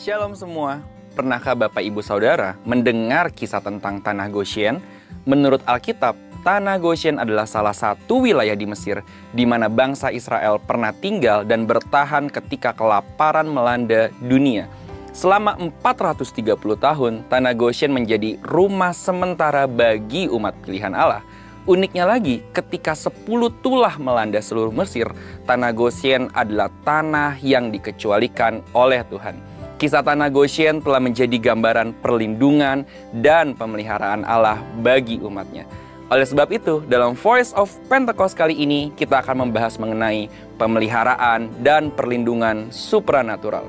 Shalom semua. Pernahkah Bapak Ibu Saudara mendengar kisah tentang Tanah Goshen? Menurut Alkitab, Tanah Goshen adalah salah satu wilayah di Mesir di mana bangsa Israel pernah tinggal dan bertahan ketika kelaparan melanda dunia. Selama 430 tahun, Tanah Goshen menjadi rumah sementara bagi umat pilihan Allah. Uniknya lagi, ketika 10 tulah melanda seluruh Mesir, Tanah Goshen adalah tanah yang dikecualikan oleh Tuhan. Kisah Tanah Goshen telah menjadi gambaran perlindungan dan pemeliharaan Allah bagi umatnya. Oleh sebab itu, dalam Voice of Pentecost kali ini, kita akan membahas mengenai pemeliharaan dan perlindungan supranatural.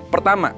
Pertama,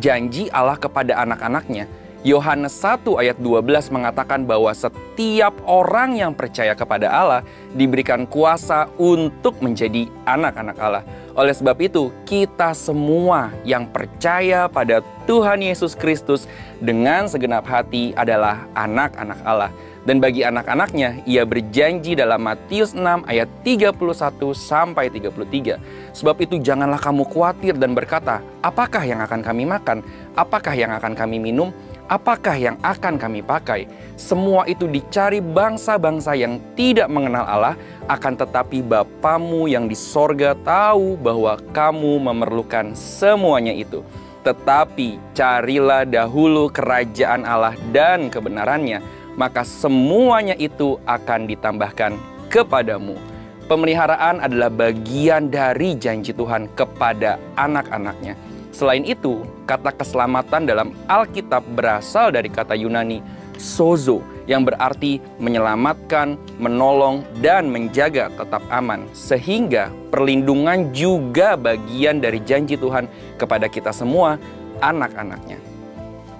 janji Allah kepada anak-anaknya. Yohanes 1 ayat 12 mengatakan bahwa setiap orang yang percaya kepada Allah diberikan kuasa untuk menjadi anak-anak Allah. Oleh sebab itu, kita semua yang percaya pada Tuhan Yesus Kristus dengan segenap hati adalah anak-anak Allah. Dan bagi anak-anaknya, ia berjanji dalam Matius 6 ayat 31-33. Sebab itu janganlah kamu khawatir dan berkata, apakah yang akan kami makan? Apakah yang akan kami minum? Apakah yang akan kami pakai? Semua itu dicari bangsa-bangsa yang tidak mengenal Allah, akan tetapi Bapamu yang di sorga tahu bahwa kamu memerlukan semuanya itu. Tetapi carilah dahulu kerajaan Allah dan kebenarannya, maka semuanya itu akan ditambahkan kepadamu. Pemeliharaan adalah bagian dari janji Tuhan kepada anak-anaknya. Selain itu, kata keselamatan dalam Alkitab berasal dari kata Yunani sozo, yang berarti menyelamatkan, menolong, dan menjaga tetap aman. Sehingga perlindungan juga bagian dari janji Tuhan kepada kita semua, anak-anaknya.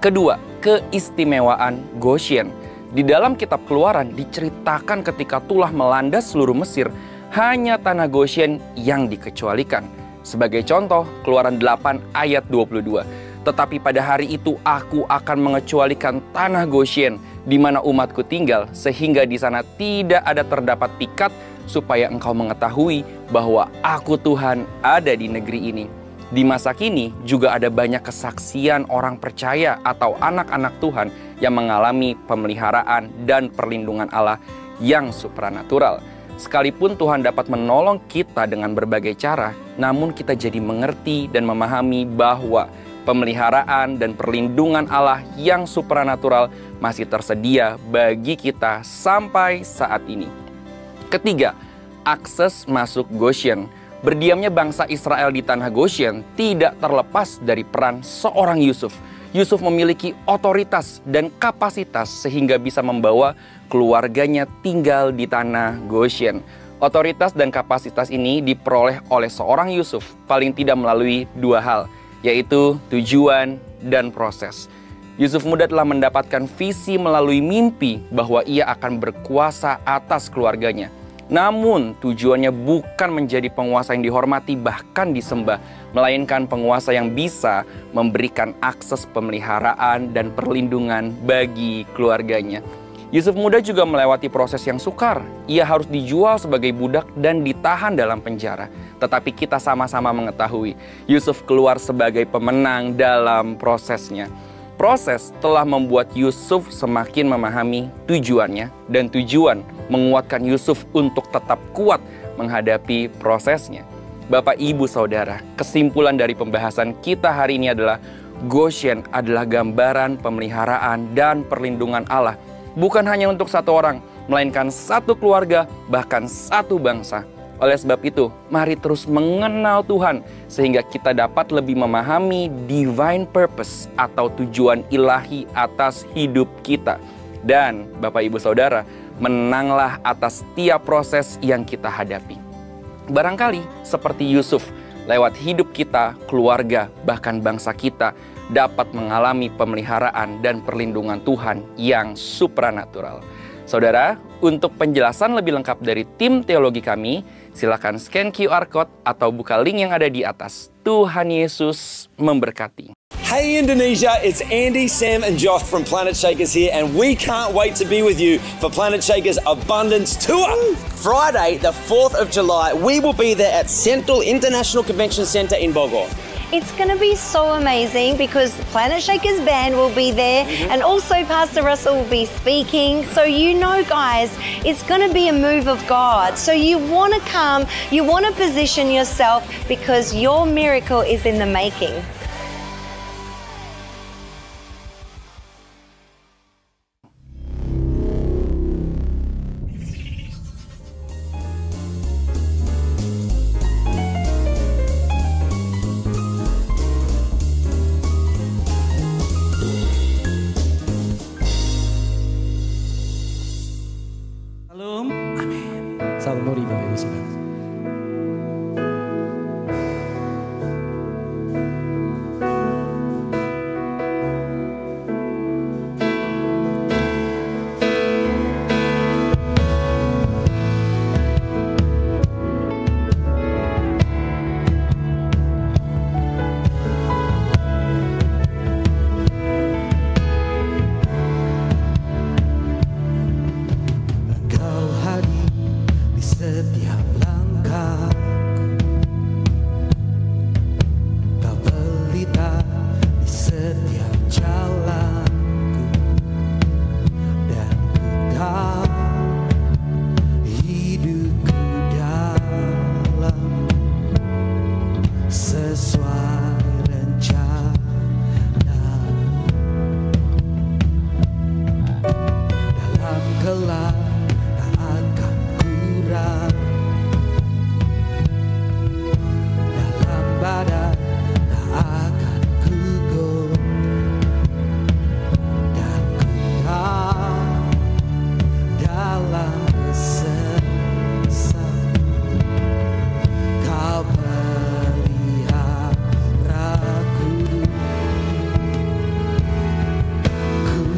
Kedua, keistimewaan Goshen. Di dalam kitab Keluaran diceritakan ketika tulah melanda seluruh Mesir, hanya Tanah Goshen yang dikecualikan. Sebagai contoh, Keluaran 8 ayat 22. Tetapi pada hari itu aku akan mengecualikan Tanah Goshen di mana umatku tinggal, sehingga di sana tidak ada terdapat pikat, supaya engkau mengetahui bahwa aku Tuhan ada di negeri ini. Di masa kini juga ada banyak kesaksian orang percaya atau anak-anak Tuhan yang mengalami pemeliharaan dan perlindungan Allah yang supranatural. Sekalipun Tuhan dapat menolong kita dengan berbagai cara, namun kita jadi mengerti dan memahami bahwa pemeliharaan dan perlindungan Allah yang supranatural masih tersedia bagi kita sampai saat ini. Ketiga, akses masuk Goshen. Berdiamnya bangsa Israel di Tanah Goshen tidak terlepas dari peran seorang Yusuf. Yusuf memiliki otoritas dan kapasitas sehingga bisa membawa keluarganya tinggal di Tanah Goshen. Otoritas dan kapasitas ini diperoleh oleh seorang Yusuf paling tidak melalui dua hal, yaitu tujuan dan proses. Yusuf muda telah mendapatkan visi melalui mimpi bahwa ia akan berkuasa atas keluarganya. Namun tujuannya bukan menjadi penguasa yang dihormati bahkan disembah, melainkan penguasa yang bisa memberikan akses pemeliharaan dan perlindungan bagi keluarganya. Yusuf muda juga melewati proses yang sukar. Ia harus dijual sebagai budak dan ditahan dalam penjara. Tetapi kita sama-sama mengetahui, Yusuf keluar sebagai pemenang dalam prosesnya. Proses telah membuat Yusuf semakin memahami tujuannya, dan tujuan menguatkan Yusuf untuk tetap kuat menghadapi prosesnya. Bapak, Ibu, Saudara, kesimpulan dari pembahasan kita hari ini adalah Goshen adalah gambaran pemeliharaan dan perlindungan Allah. Bukan hanya untuk satu orang, melainkan satu keluarga, bahkan satu bangsa. Oleh sebab itu, mari terus mengenal Tuhan sehingga kita dapat lebih memahami divine purpose atau tujuan ilahi atas hidup kita. Dan Bapak, Ibu, Saudara, menanglah atas setiap proses yang kita hadapi. Barangkali seperti Yusuf, lewat hidup kita, keluarga, bahkan bangsa kita dapat mengalami pemeliharaan dan perlindungan Tuhan yang supranatural. Saudara, untuk penjelasan lebih lengkap dari tim teologi kami, silakan scan QR Code atau buka link yang ada di atas. Tuhan Yesus memberkati. Hey Indonesia, it's Andy, Sam and Josh from Planet Shakers here, and we can't wait to be with you for Planet Shakers Abundance Tour. Friday, the 4th of July, we will be there at Central International Convention Centre in Bogor. It's going to be so amazing because Planet Shakers Band will be there and also Pastor Russell will be speaking. So you know, guys, it's going to be a move of God. So you want to come, you want to position yourself because your miracle is in the making. Shalom. Amin. Salam Mori Bapak Ibu Saudara.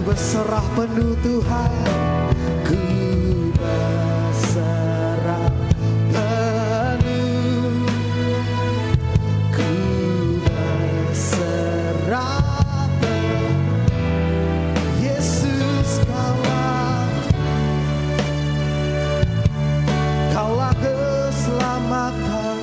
Berserah penuh Tuhan, ku berserah penuh, ku berserah penuh. Yesus kaulah keselamatan.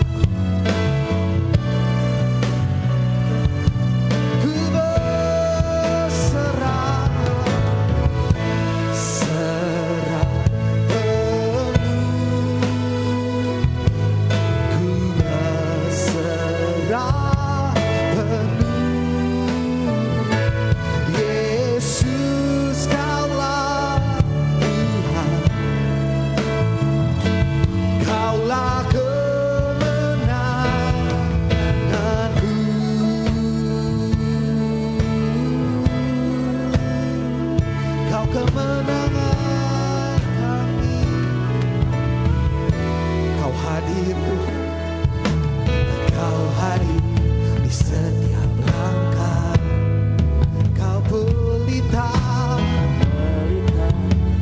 Kemenangan kami, Kau hadir, Kau hadir di setiap langkah, Kau pelita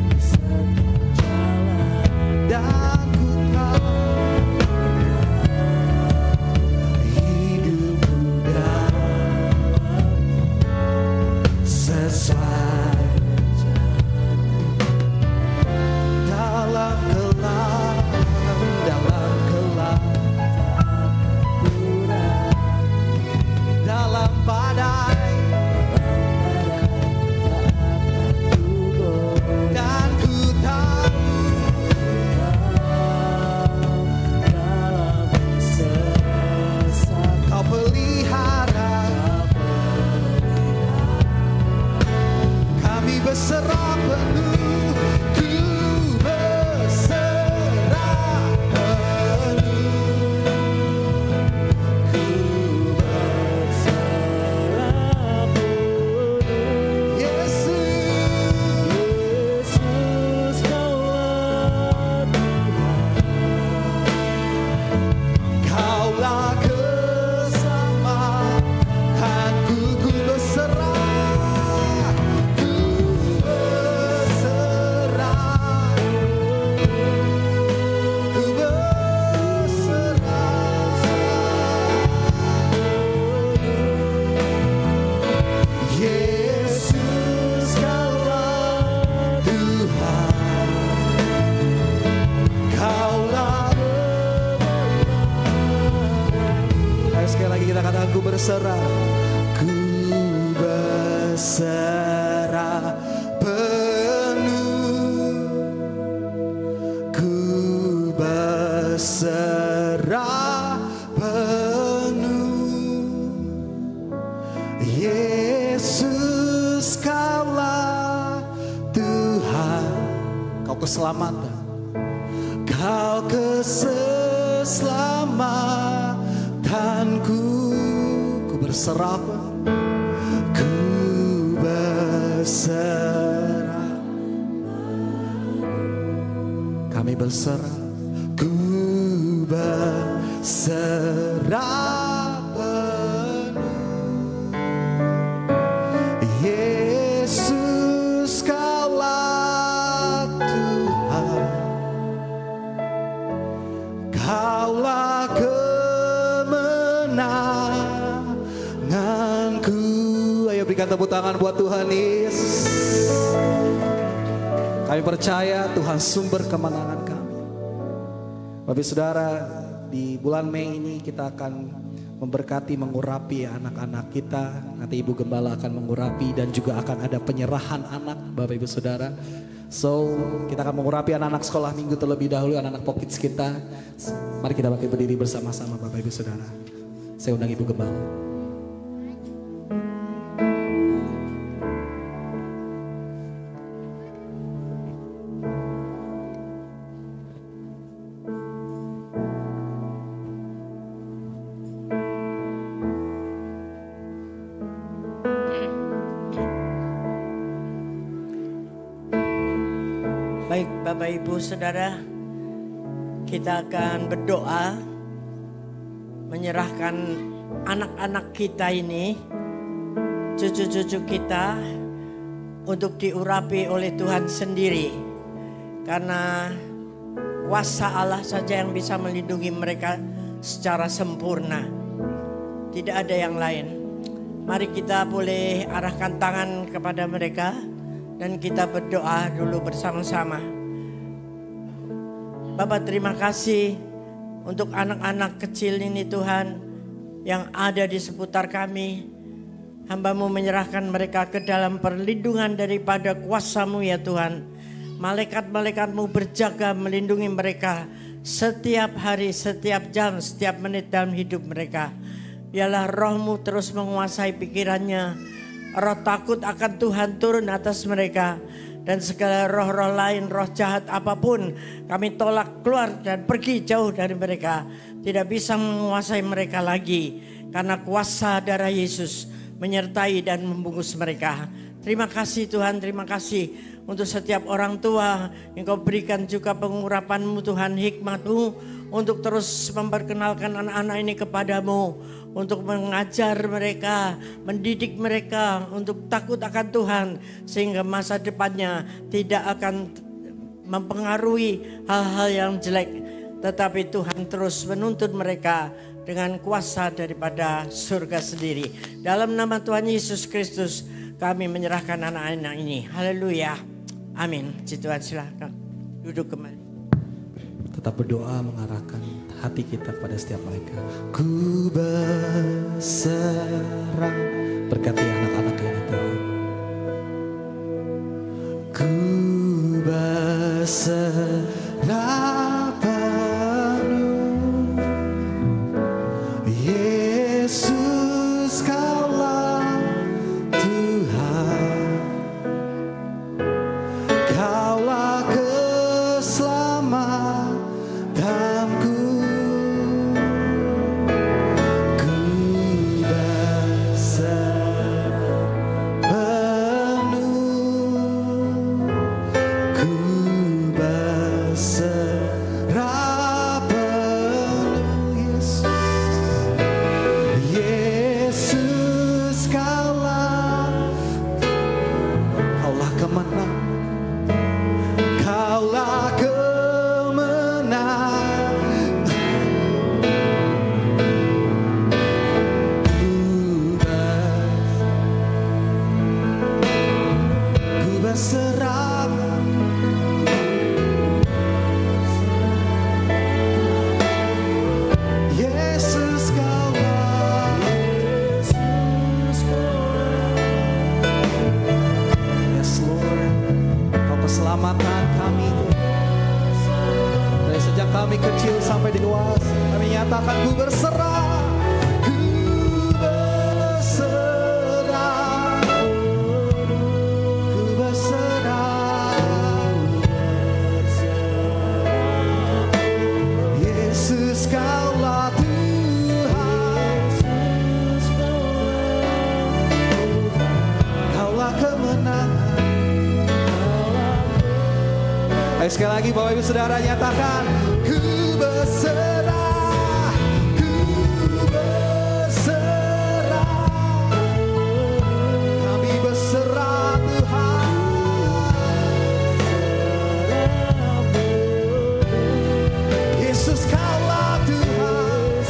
di setiap jalan, dan ku tahu hidupku dalam sesuai berserah, ku berserah penuh, ku berserah penuh. Yesus, Kaulah Tuhan, Kau keselamatan, Kau keselamatanku. Ku berserah, ku berserah, kami berserah, ku berserah penuh. Yesus, Kaulah Tuhan, Kaulah kemenanganku. Ayo berikan tepuk tangan buat Tuhan Yesus. Kami percaya Tuhan sumber kemenangan kami. Bapak Saudara, di bulan Mei ini kita akan memberkati, mengurapi anak-anak kita. Nanti Ibu Gembala akan mengurapi dan juga akan ada penyerahan anak Bapak Ibu Saudara. So, kita akan mengurapi anak-anak sekolah minggu terlebih dahulu, anak-anak Pokkids kita. Mari kita bangkit berdiri bersama-sama Bapak Ibu Saudara. Saya undang Ibu Gembala. Baik Bapak Ibu Saudara, kita akan berdoa menyerahkan anak-anak kita ini, cucu-cucu kita, untuk diurapi oleh Tuhan sendiri. Karena kuasa Allah saja yang bisa melindungi mereka secara sempurna. Tidak ada yang lain. Mari kita boleh arahkan tangan kepada mereka dan kita berdoa dulu bersama-sama. Bapak, terima kasih untuk anak-anak kecil ini Tuhan yang ada di seputar kami. Hamba-Mu menyerahkan mereka ke dalam perlindungan daripada kuasa-Mu ya Tuhan. Malaikat-malaikat-Mu berjaga melindungi mereka setiap hari, setiap jam, setiap menit dalam hidup mereka. Biarlah Roh-Mu terus menguasai pikirannya. Roh takut akan Tuhan turun atas mereka. Dan segala roh-roh lain, roh jahat apapun, kami tolak keluar dan pergi jauh dari mereka. Tidak bisa menguasai mereka lagi. Karena kuasa darah Yesus menyertai dan membungkus mereka. Terima kasih Tuhan, terima kasih untuk setiap orang tua. Engkau berikan juga pengurapan-Mu Tuhan, hikmat-Mu untuk terus memperkenalkan anak-anak ini kepadamu. Untuk mengajar mereka, mendidik mereka untuk takut akan Tuhan. Sehingga masa depannya tidak akan mempengaruhi hal-hal yang jelek. Tetapi Tuhan terus menuntun mereka dengan kuasa daripada surga sendiri. Dalam nama Tuhan Yesus Kristus kami menyerahkan anak-anak ini. Haleluya. Amin. Tuhan silakan duduk kembali. Tetap berdoa mengarahkan hati kita kepada setiap mereka. Ku berserah, berkati anak-anak ini Tuhan. Ku berserah penuh, Yesus Kaulah Tuhan, Kaulah keselamatanku. Ku berserah penuh, ku berserah penuh, Yesus Kaulah, Kaulah kemenangan, Kaulah kemenanganku. Kami kecil sampai dewasa, kami nyatakan ku berserah. Ku berserah. Ku berserah. Yesus Kaulah Tuhan. Kaulah kemenangan. Ayo sekali lagi Bapak Ibu Saudara nyatakan, ku berserah, ku berserah, kami berserah Tuhan. Yesus Kaulah Tuhan.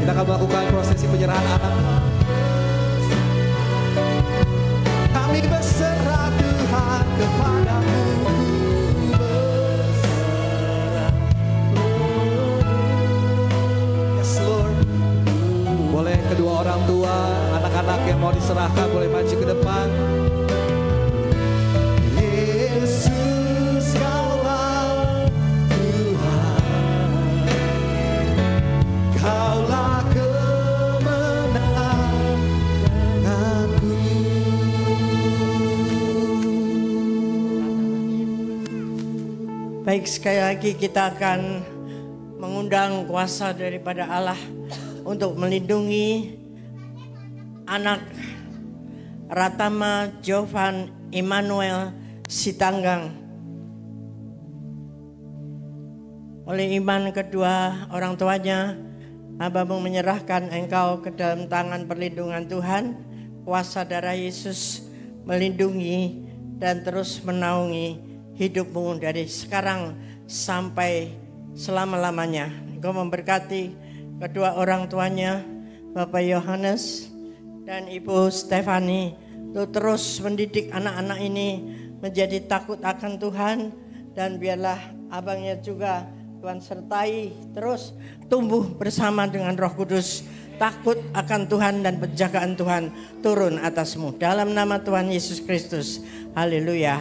Kita akan melakukan prosesi penyerahan anak. Kami berserah Tuhan kepadamu. Yes Lord. Boleh kedua orang tua, anak-anak yang mau diserahkan boleh maju ke depan. Yesus Kaulah Tuhan. Kaulah kemenanganku. Baik, sekali lagi kita akan mengundang kuasa daripada Allah untuk melindungi anak Ratama Jovan Immanuel Sitanggang. Oleh iman kedua orang tuanya, Hamba menyerahkan engkau ke dalam tangan perlindungan Tuhan. Kuasa darah Yesus melindungi dan terus menaungi hidupmu dari sekarang sampai selama-lamanya. Engkau memberkati kedua orang tuanya, Bapak Yohanes dan Ibu Stefani, untuk terus mendidik anak-anak ini menjadi takut akan Tuhan. Dan biarlah abangnya juga Tuhan sertai terus tumbuh bersama dengan Roh Kudus, takut akan Tuhan dan penjagaan Tuhan turun atasmu. Dalam nama Tuhan Yesus Kristus. Haleluya.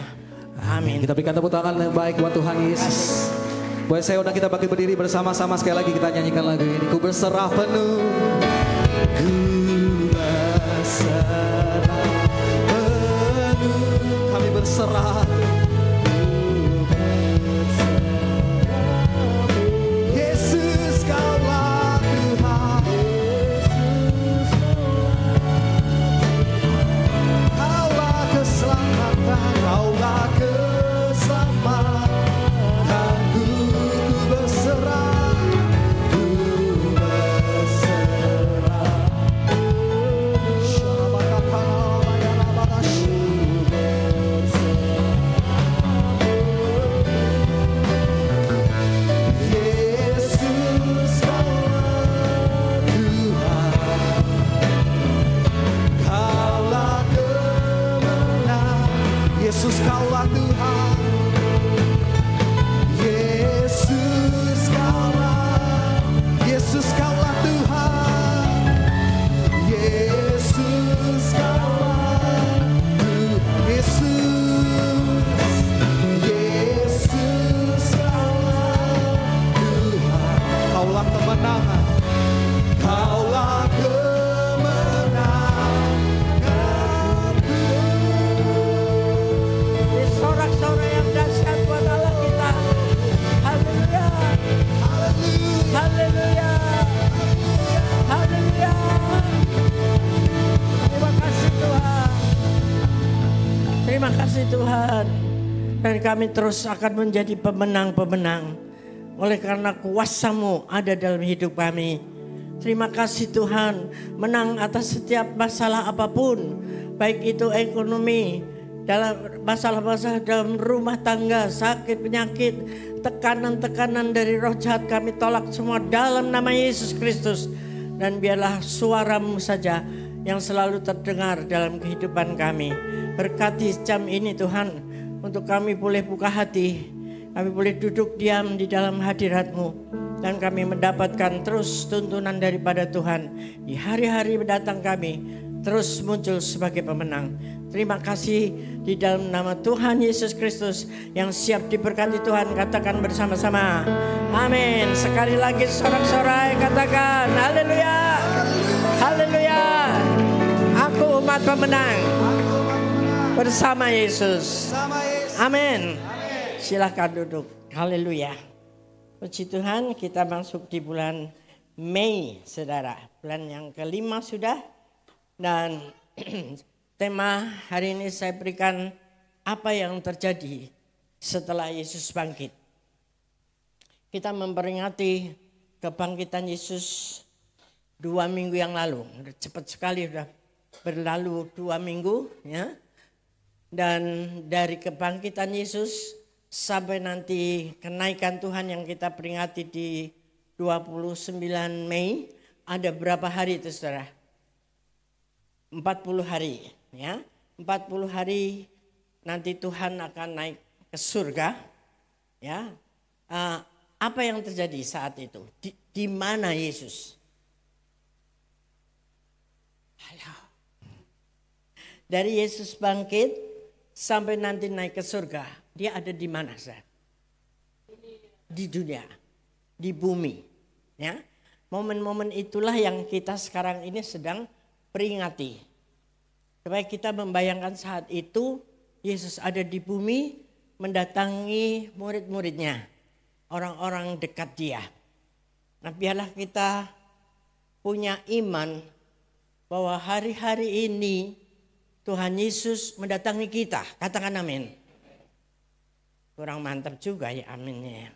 Amin. Kita berikan tepuk tangan yang baik buat Tuhan Yesus. Boleh saya undang kita bagi berdiri bersama-sama sekali lagi kita nyanyikan lagu ini. Ku berserah penuh. Ku berserah penuh. Kami berserah. Yesus Kaulah Tuhan. Kaulah keselamatan. Kaulah keselamatan. Ku berserah. Ku berserah. Yesus Kaulah Tuhan. Kaulah kemenangan. Yesus Kaulah Tuhan. Yesus Kaulah. Yesus Kaulah Tuhan. Yesus Kaulah Tuhan. Yesus Kaulah Tuhan. Kaulah kemenangan. Kaulah kemenanganku. Sorak-sorai yang dahsyat buat Allah kita. Haleluya. Haleluya. Haleluya. Terima kasih Tuhan. Terima kasih Tuhan. Dan kami terus akan menjadi pemenang-pemenang. Oleh karena kuasa-Mu ada dalam hidup kami. Terima kasih Tuhan. Menang atas setiap masalah apapun. Baik itu ekonomi, dalam masalah-masalah dalam rumah tangga, sakit, penyakit, tekanan-tekanan dari roh jahat kami tolak semua dalam nama Yesus Kristus. Dan biarlah suara-Mu saja yang selalu terdengar dalam kehidupan kami. Berkati jam ini Tuhan, untuk kami boleh buka hati, kami boleh duduk diam di dalam hadirat-Mu, dan kami mendapatkan terus tuntunan daripada Tuhan. Di hari-hari mendatang kami terus muncul sebagai pemenang. Terima kasih di dalam nama Tuhan Yesus Kristus yang siap diberkati Tuhan. Katakan bersama-sama. Amin. Sekali lagi sorak-sorai katakan haleluya. Haleluya. Aku umat pemenang bersama Yesus. Amin. Silakan duduk. Haleluya. Puji Tuhan, kita masuk di bulan Mei, saudara. Bulan yang kelima sudah. Dan tema hari ini saya berikan apa yang terjadi setelah Yesus bangkit. Kita memperingati kebangkitan Yesus 2 minggu yang lalu. Cepat sekali sudah berlalu 2 minggu. Ya. Dan dari kebangkitan Yesus sampai nanti kenaikan Tuhan yang kita peringati di 29 Mei. Ada berapa hari itu saudara? 40 hari. Ya, 40 hari nanti Tuhan akan naik ke surga. Ya, apa yang terjadi saat itu? Di mana Yesus? Halo. Dari Yesus bangkit sampai nanti naik ke surga, dia ada di mana, Sir? Di dunia, di bumi. Ya, momen-momen itulah yang kita sekarang ini sedang peringati. Supaya kita membayangkan saat itu Yesus ada di bumi mendatangi murid-muridnya. Orang-orang dekat dia. Nah, biarlah kita punya iman bahwa hari-hari ini Tuhan Yesus mendatangi kita. Katakan amin. Kurang mantap juga ya aminnya.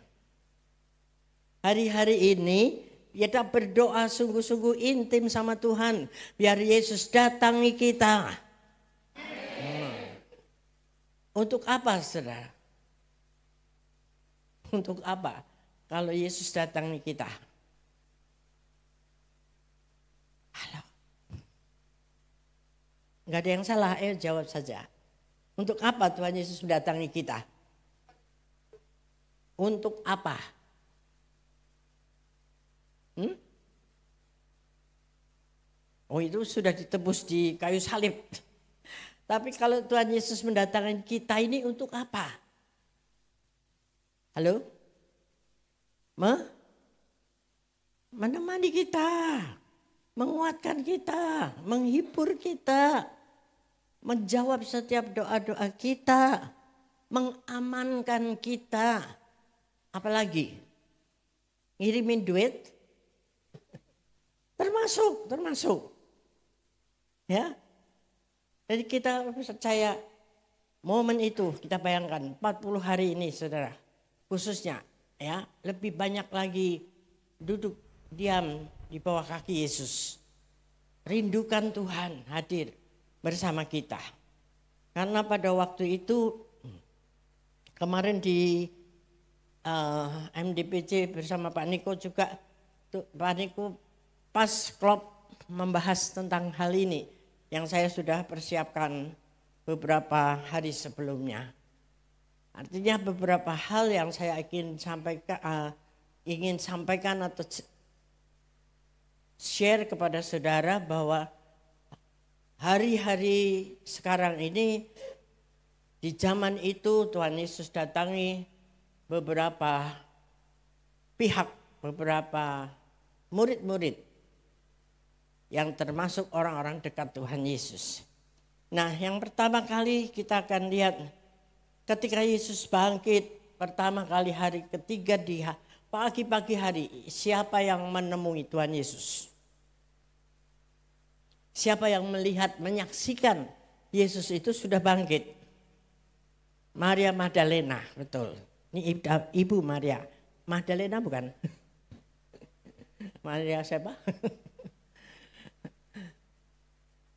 Hari-hari ini kita berdoa sungguh-sungguh intim sama Tuhan. Biar Yesus datangi kita. Untuk apa, saudara? Untuk apa? Kalau Yesus datangi kita. Halo. Gak ada yang salah, ayo jawab saja. Untuk apa Tuhan Yesus mendatangi kita? Untuk apa? Oh, itu sudah ditebus di kayu salib. Tapi kalau Tuhan Yesus mendatangi kita ini untuk apa? Halo? Menemani kita, menguatkan kita, menghibur kita, menjawab setiap doa-doa kita, mengamankan kita. Apalagi? Ngirimin duit? Termasuk. Ya. Jadi kita percaya momen itu kita bayangkan 40 hari ini saudara. Khususnya ya, lebih banyak lagi duduk diam di bawah kaki Yesus. Rindukan Tuhan hadir bersama kita. Karena pada waktu itu kemarin di MDPC bersama Pak Niko juga, Pak Niko pas klop membahas tentang hal ini yang saya sudah persiapkan beberapa hari sebelumnya. Artinya beberapa hal yang saya ingin sampaikan atau share kepada saudara bahwa hari-hari sekarang ini di zaman itu Tuhan Yesus datangi beberapa pihak, beberapa murid-murid yang termasuk orang-orang dekat Tuhan Yesus. Nah, yang pertama kali kita akan lihat ketika Yesus bangkit pertama kali hari ketiga di pagi-pagi hari, siapa yang menemui Tuhan Yesus? Siapa yang melihat, menyaksikan Yesus itu sudah bangkit? Maria Magdalena, betul. Ini Ibu Maria. Magdalena bukan? Maria siapa?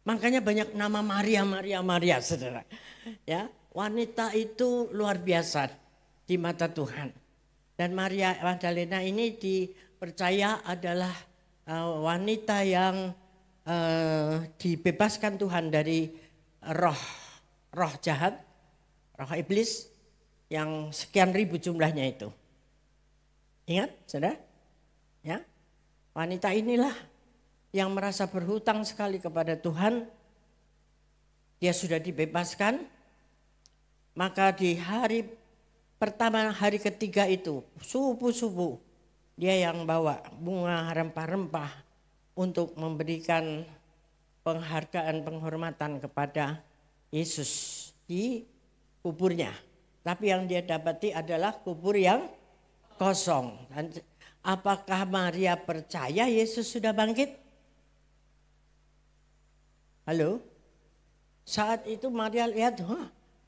Makanya banyak nama Maria, saudara. Ya, wanita itu luar biasa di mata Tuhan. Dan Maria Magdalena ini dipercaya adalah wanita yang dibebaskan Tuhan dari roh jahat, roh iblis yang sekian ribu jumlahnya itu. Ingat, saudara? Ya, wanita inilah yang merasa berhutang sekali kepada Tuhan. dia sudah dibebaskan. Maka di hari pertama, hari ketiga itu, subuh-subuh, dia yang bawa bunga rempah-rempah untuk memberikan penghargaan, penghormatan kepada Yesus di kuburnya. Tapi yang dia dapati adalah kubur yang kosong. Dan apakah Maria percaya Yesus sudah bangkit? Halo? Saat itu Maria lihat,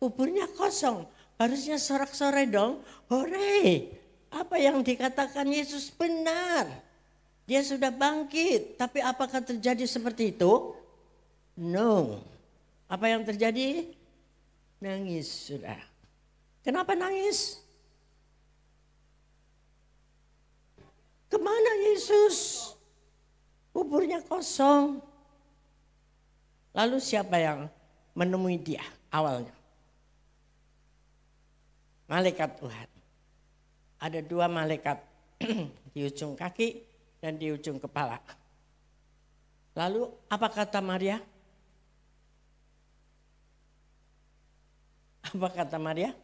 kuburnya kosong. Harusnya sorak-sorai dong. Hore, apa yang dikatakan Yesus benar. Dia sudah bangkit. Tapi apakah terjadi seperti itu? No. Apa yang terjadi? Nangis sudah. Kenapa nangis? Kemana Yesus? Kuburnya kosong. Lalu siapa yang menemui dia awalnya? Malaikat Tuhan. Ada 2 malaikat di ujung kaki dan di ujung kepala. Lalu apa kata Maria? Apa kata Maria?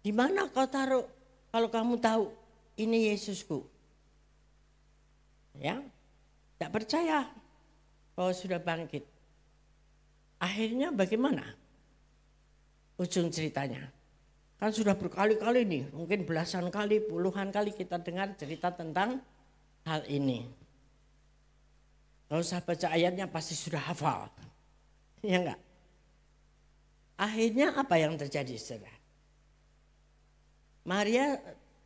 Di mana kau taruh? Kalau kamu tahu ini Yesusku. Ya, tidak percaya bahwa sudah bangkit. Akhirnya bagaimana? Ujung ceritanya. Kan sudah berkali-kali nih, mungkin belasan kali, puluhan kali kita dengar cerita tentang hal ini. Kalau usah baca ayatnya pasti sudah hafal. Ya enggak? Akhirnya apa yang terjadi, saudara? Maria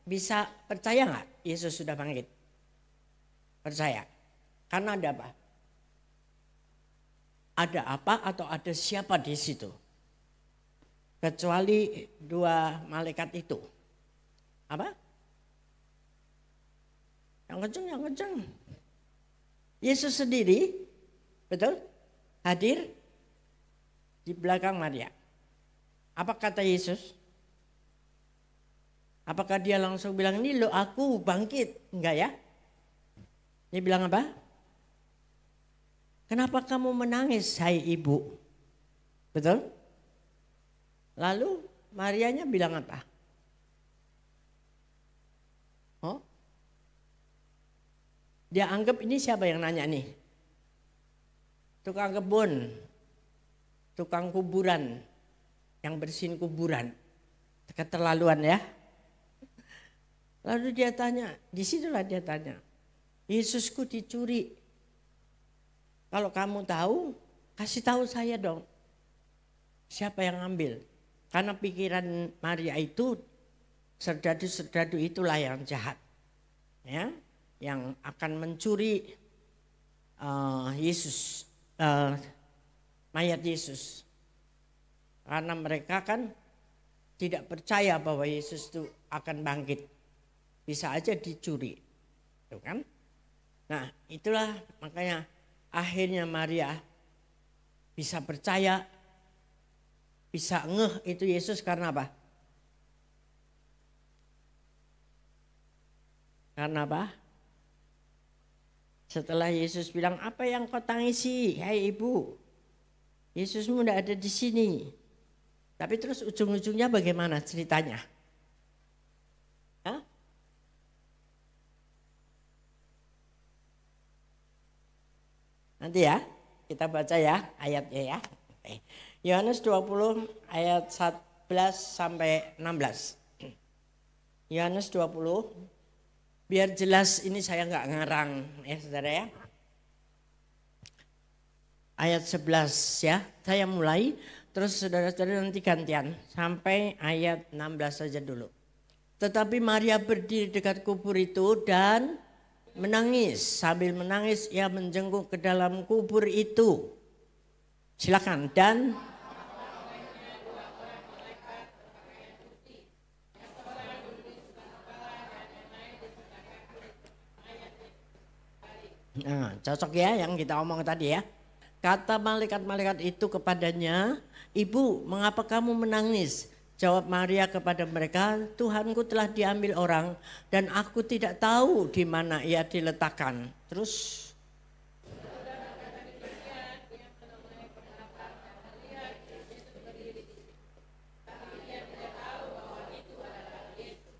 bisa percaya enggak Yesus sudah bangkit? Percaya. Karena ada apa? Ada apa atau ada siapa di situ? Kecuali 2 malaikat itu. Apa? Yang kenceng. Yesus sendiri, betul? Hadir di belakang Maria. Apa kata Yesus? Apakah dia langsung bilang, ini loh aku bangkit? Enggak ya? Dia bilang apa? Kenapa kamu menangis, hai ibu? Betul? Lalu Marianya bilang apa? Oh? Dia anggap ini siapa yang nanya nih? Tukang kebun, tukang kuburan, yang bersihin kuburan. Keterlaluan ya. Lalu dia tanya, disitulah dia tanya, Yesusku dicuri. Kalau kamu tahu, kasih tahu saya dong. Siapa yang ngambil? Karena pikiran Maria itu, serdadu-serdadu itulah yang jahat. Ya, yang akan mencuri Yesus, mayat Yesus. Karena mereka kan tidak percaya bahwa Yesus itu akan bangkit. Bisa aja dicuri. Tuh kan? Nah, itulah makanya akhirnya Maria bisa percaya, bisa ngeh itu Yesus karena apa? Karena apa? Setelah Yesus bilang, apa yang kau tangisi, hai ibu? Yesusmu tidak ada di sini. Tapi terus ujung-ujungnya bagaimana ceritanya? Hah? Nanti ya, kita baca ya ayatnya ya. Yohanes 20 ayat 11 sampai 16. Yohanes 20, biar jelas ini saya nggak ngarang ya saudara ya. Ayat 11 ya, saya mulai terus saudara-saudara nanti gantian sampai ayat 16 saja dulu. Tetapi Maria berdiri dekat kubur itu dan menangis. Sambil menangis ia menjenguk ke dalam kubur itu. Silakan. Dan nah, cocok ya yang kita omong tadi ya. Kata malaikat-malaikat itu kepadanya, ibu, mengapa kamu menangis? Jawab Maria kepada mereka, Tuhanku telah diambil orang dan aku tidak tahu di mana ia diletakkan. Terus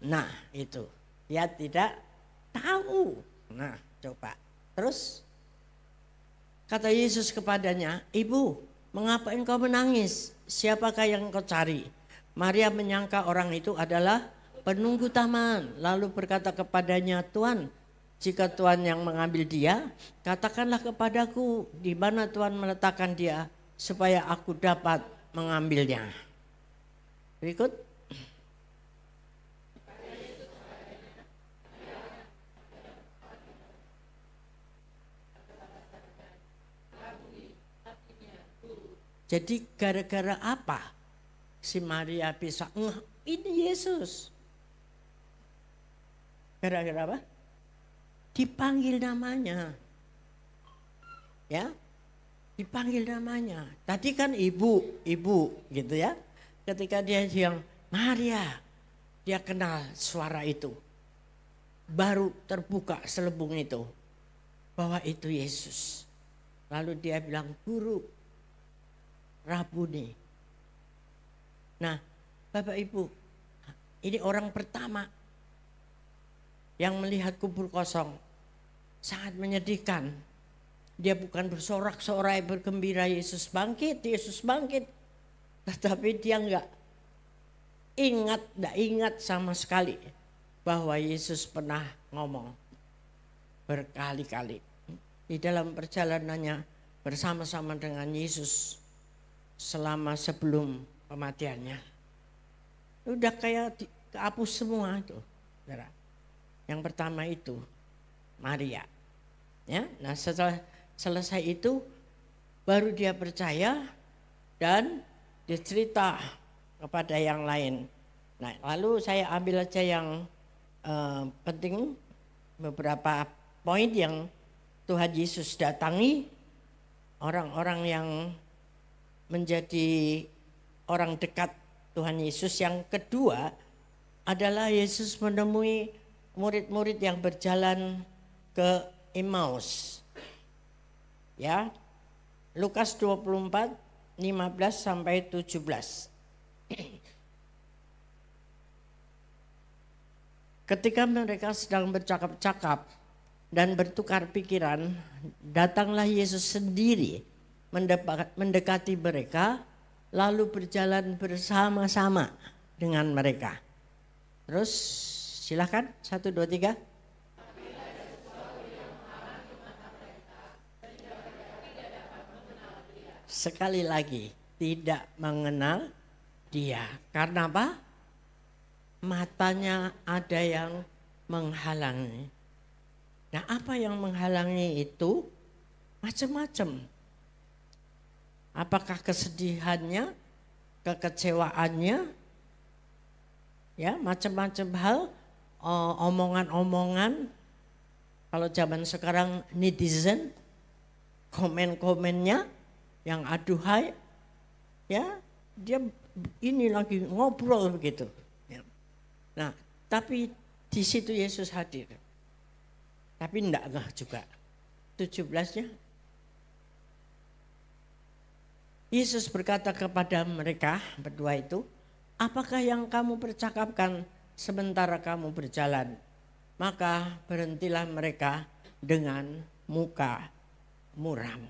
Nah itu, dia tidak tahu. Nah coba, terus kata Yesus kepadanya, "Ibu, mengapa engkau menangis? Siapakah yang engkau cari?" Maria menyangka orang itu adalah penunggu taman. Lalu berkata kepadanya, "Tuan, jika Tuhan yang mengambil dia, katakanlah kepadaku di mana Tuhan meletakkan dia, supaya aku dapat mengambilnya." Berikut. Jadi gara-gara apa si Maria bisa ini Yesus? Gara-gara apa? Dipanggil namanya. Ya. Dipanggil namanya. Tadi kan ibu gitu ya. Ketika dia bilang Maria, dia kenal suara itu. Baru terbuka selubung itu bahwa itu Yesus. Lalu dia bilang, "Guru, Rabuni." Nah, Bapak Ibu, ini orang pertama yang melihat kubur kosong. Sangat menyedihkan. Dia bukan bersorak-sorai bergembira Yesus bangkit. Tetapi dia enggak ingat sama sekali bahwa Yesus pernah ngomong berkali-kali. Di dalam perjalanannya bersama-sama dengan Yesus selama sebelum kematiannya. Udah kayak kehapus semua itu. Yang pertama itu Maria. Ya, nah setelah selesai itu baru dia percaya dan dia cerita kepada yang lain. Nah, lalu saya ambil aja yang penting, beberapa poin yang Tuhan Yesus datangi orang-orang yang menjadi orang dekat Tuhan Yesus. Yang kedua adalah Yesus menemui murid-murid yang berjalan ke Emmaus. Ya. Lukas 24 15 sampai 17. Ketika mereka sedang bercakap-cakap dan bertukar pikiran, datanglah Yesus sendiri mendekati mereka, lalu berjalan bersama-sama dengan mereka. Terus silakan 1, 2, 3. Sekali lagi, tidak mengenal dia. Karena apa? Matanya ada yang menghalangi. Nah, apa yang menghalangi itu? Macam-macam. Apakah kesedihannya, kekecewaannya, ya macam-macam hal, omongan-omongan. Kalau zaman sekarang netizen, komen-komennya yang aduhai, ya dia ini lagi ngobrol begitu. Ya. Nah, tapi di situ Yesus hadir. Tapi enggak juga. 17-nya. Yesus berkata kepada mereka berdua itu, "Apakah yang kamu percakapkan sementara kamu berjalan?" Maka berhentilah mereka dengan muka muram.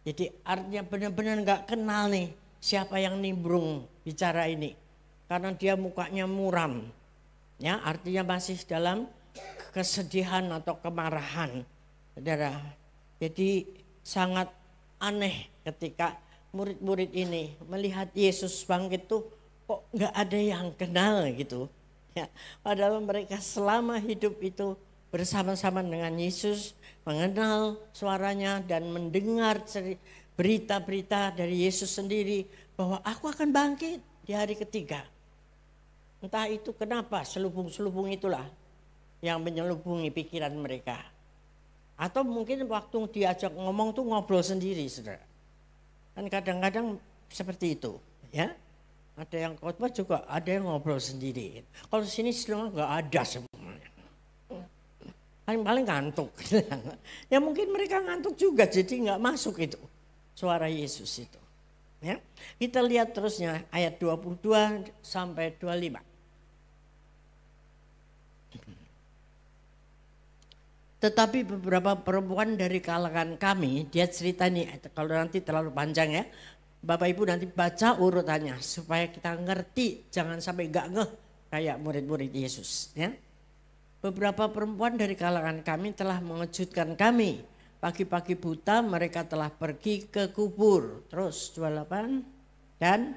Jadi artinya benar-benar enggak kenal nih siapa yang nimbrung bicara ini. Karena dia mukanya muram. Ya, artinya masih dalam kesedihan atau kemarahan. Saudara. Jadi sangat aneh ketika murid-murid ini melihat Yesus bangkit tuh kok nggak ada yang kenal gitu. Ya, padahal mereka selama hidup itu bersama-sama dengan Yesus, mengenal suaranya dan mendengar berita-berita dari Yesus sendiri bahwa aku akan bangkit di hari ketiga. Entah itu kenapa selubung-selubung itulah yang menyelubungi pikiran mereka. Atau mungkin waktu diajak ngomong tuh ngobrol sendiri, saudara. Kan kadang-kadang seperti itu, ya. Ada yang khotbah juga ada yang ngobrol sendiri. Kalau sini semua nggak ada semuanya. Paling ngantuk. Ya mungkin mereka ngantuk juga, jadi nggak masuk itu suara Yesus itu. Ya. Kita lihat terusnya ayat 22 sampai 25. Tetapi beberapa perempuan dari kalangan kami, dia cerita nih, kalau nanti terlalu panjang ya. Bapak Ibu nanti baca urutannya supaya kita ngerti, jangan sampai gak ngeh kayak murid-murid Yesus ya. Beberapa perempuan dari kalangan kami telah mengejutkan kami. Pagi-pagi buta mereka telah pergi ke kubur. Terus 28 dan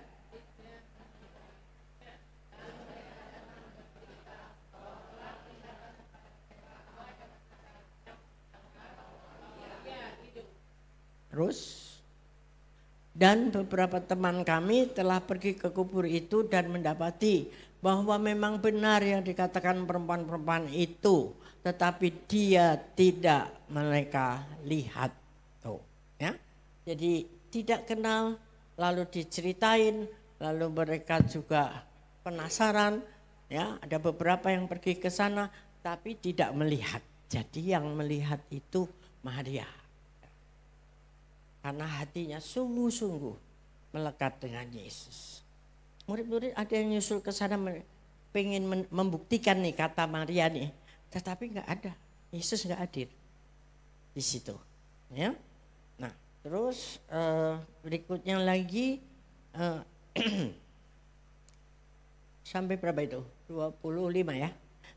dan beberapa teman kami telah pergi ke kubur itu dan mendapati bahwa memang benar yang dikatakan perempuan-perempuan itu, tetapi dia tidak mereka lihat. Tuh, ya. Jadi tidak kenal, lalu diceritain, lalu mereka juga penasaran, ya. Ada beberapa yang pergi ke sana tapi tidak melihat. Jadi yang melihat itu Maria. Karena hatinya sungguh-sungguh melekat dengan Yesus. Murid-murid ada yang nyusul ke sana pengen membuktikan nih kata Maria nih. Tetapi nggak ada, Yesus nggak hadir di situ. Ya. Nah terus berikutnya lagi sampai berapa itu? 25 ya?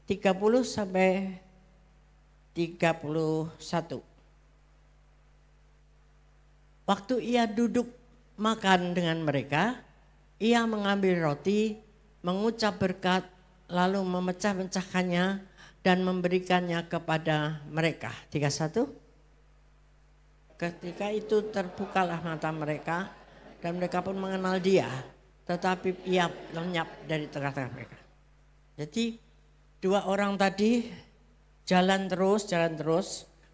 30 sampai 31. Waktu ia duduk makan dengan mereka, ia mengambil roti, mengucap berkat, lalu memecah-mecahkannya dan memberikannya kepada mereka. 31. Ketika itu terbukalah mata mereka dan mereka pun mengenal dia, tetapi ia lenyap dari tengah-tengah mereka. Jadi dua orang tadi jalan terus,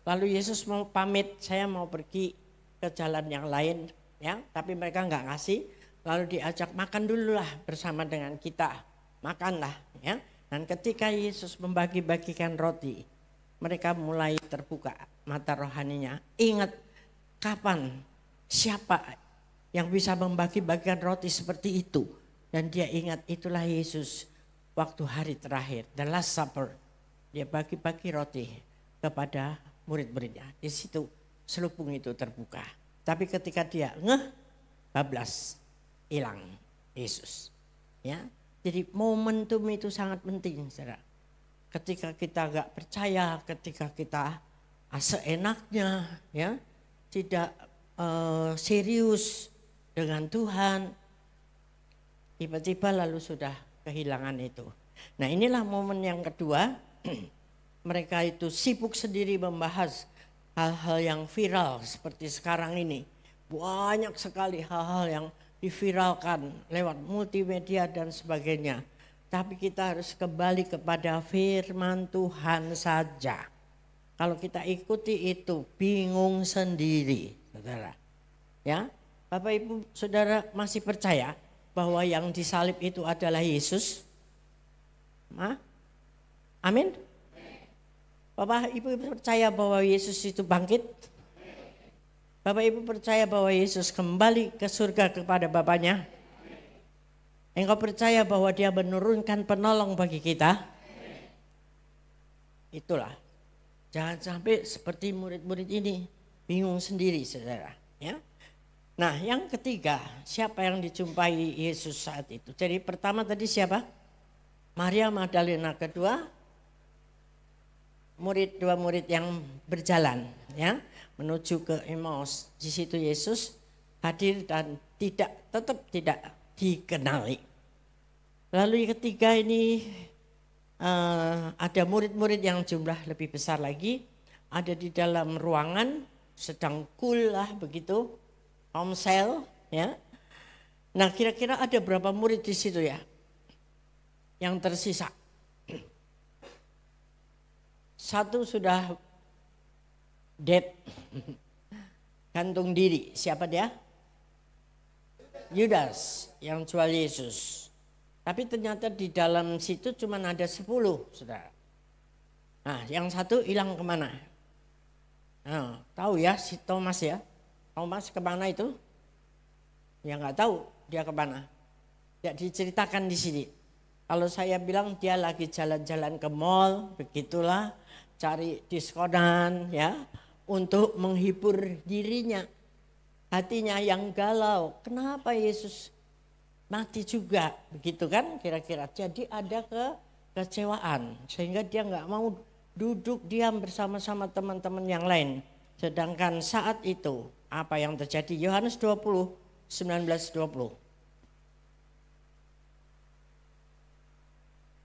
lalu Yesus mau pamit, saya mau pergi ke jalan yang lain ya, tapi mereka nggak ngasih, lalu diajak makan dulu lah bersama dengan kita, makanlah ya. Dan ketika Yesus membagi-bagikan roti, mereka mulai terbuka mata rohaninya. Ingat kapan, siapa yang bisa membagi-bagikan roti seperti itu, dan dia ingat itulah Yesus waktu hari terakhir, the last supper, dia bagi-bagi roti kepada murid-muridnya. Di situ selubung itu terbuka. Tapi ketika dia bablas, hilang Yesus. Ya, jadi momentum itu sangat penting, saudara. Ketika kita gak percaya, ketika kita seenaknya, ya, tidak serius dengan Tuhan, tiba-tiba lalu sudah kehilangan itu. Nah inilah momen yang kedua, mereka itu sibuk sendiri membahas hal-hal yang viral seperti sekarang ini. Banyak sekali hal-hal yang diviralkan lewat multimedia dan sebagainya. Tapi kita harus kembali kepada firman Tuhan saja. Kalau kita ikuti itu bingung sendiri, saudara. Ya, Bapak Ibu Saudara masih percaya bahwa yang disalib itu adalah Yesus? Amin. Bapak Ibu percaya bahwa Yesus itu bangkit? Bapak Ibu percaya bahwa Yesus kembali ke surga kepada Bapaknya? Engkau percaya bahwa dia menurunkan penolong bagi kita? Itulah. Jangan sampai seperti murid-murid ini bingung sendiri, saudara. Ya. Nah yang ketiga, siapa yang dijumpai Yesus saat itu? Jadi pertama tadi siapa? Maria Magdalena. Kedua, dua murid yang berjalan ya menuju ke Emmaus. Di situ Yesus hadir dan tetap tidak dikenali. Lalu yang ketiga ini ada murid-murid yang jumlah lebih besar lagi, ada di dalam ruangan sedang cool lah begitu, homsel ya. Nah kira-kira ada berapa murid di situ ya yang tersisa? Satu sudah dead, gantung diri. Siapa dia? Yudas yang jual Yesus. Tapi ternyata di dalam situ cuma ada 10, saudara. Nah yang satu hilang kemana? Nah, tahu ya si Thomas ya. Thomas kemana itu? Ya nggak tahu dia kemana. Tidak diceritakan di sini. Kalau saya bilang dia lagi jalan-jalan ke mall, begitulah. cari diskonan ya untuk menghibur dirinya. Hatinya yang galau. Kenapa Yesus mati juga? Begitu kan kira-kira. Jadi ada kekecewaan sehingga dia nggak mau duduk diam bersama-sama teman-teman yang lain. Sedangkan saat itu apa yang terjadi? Yohanes 20, 19-20.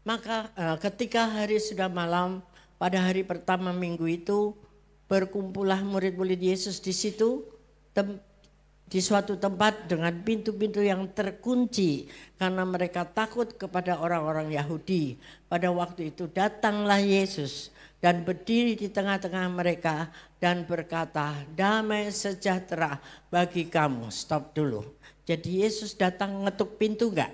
Maka ketika hari sudah malam, pada hari pertama minggu itu berkumpullah murid-murid Yesus di situ di suatu tempat dengan pintu-pintu yang terkunci karena mereka takut kepada orang-orang Yahudi. Pada waktu itu datanglah Yesus dan berdiri di tengah-tengah mereka dan berkata, damai sejahtera bagi kamu. Stop dulu. Jadi Yesus datang ngetuk pintu enggak?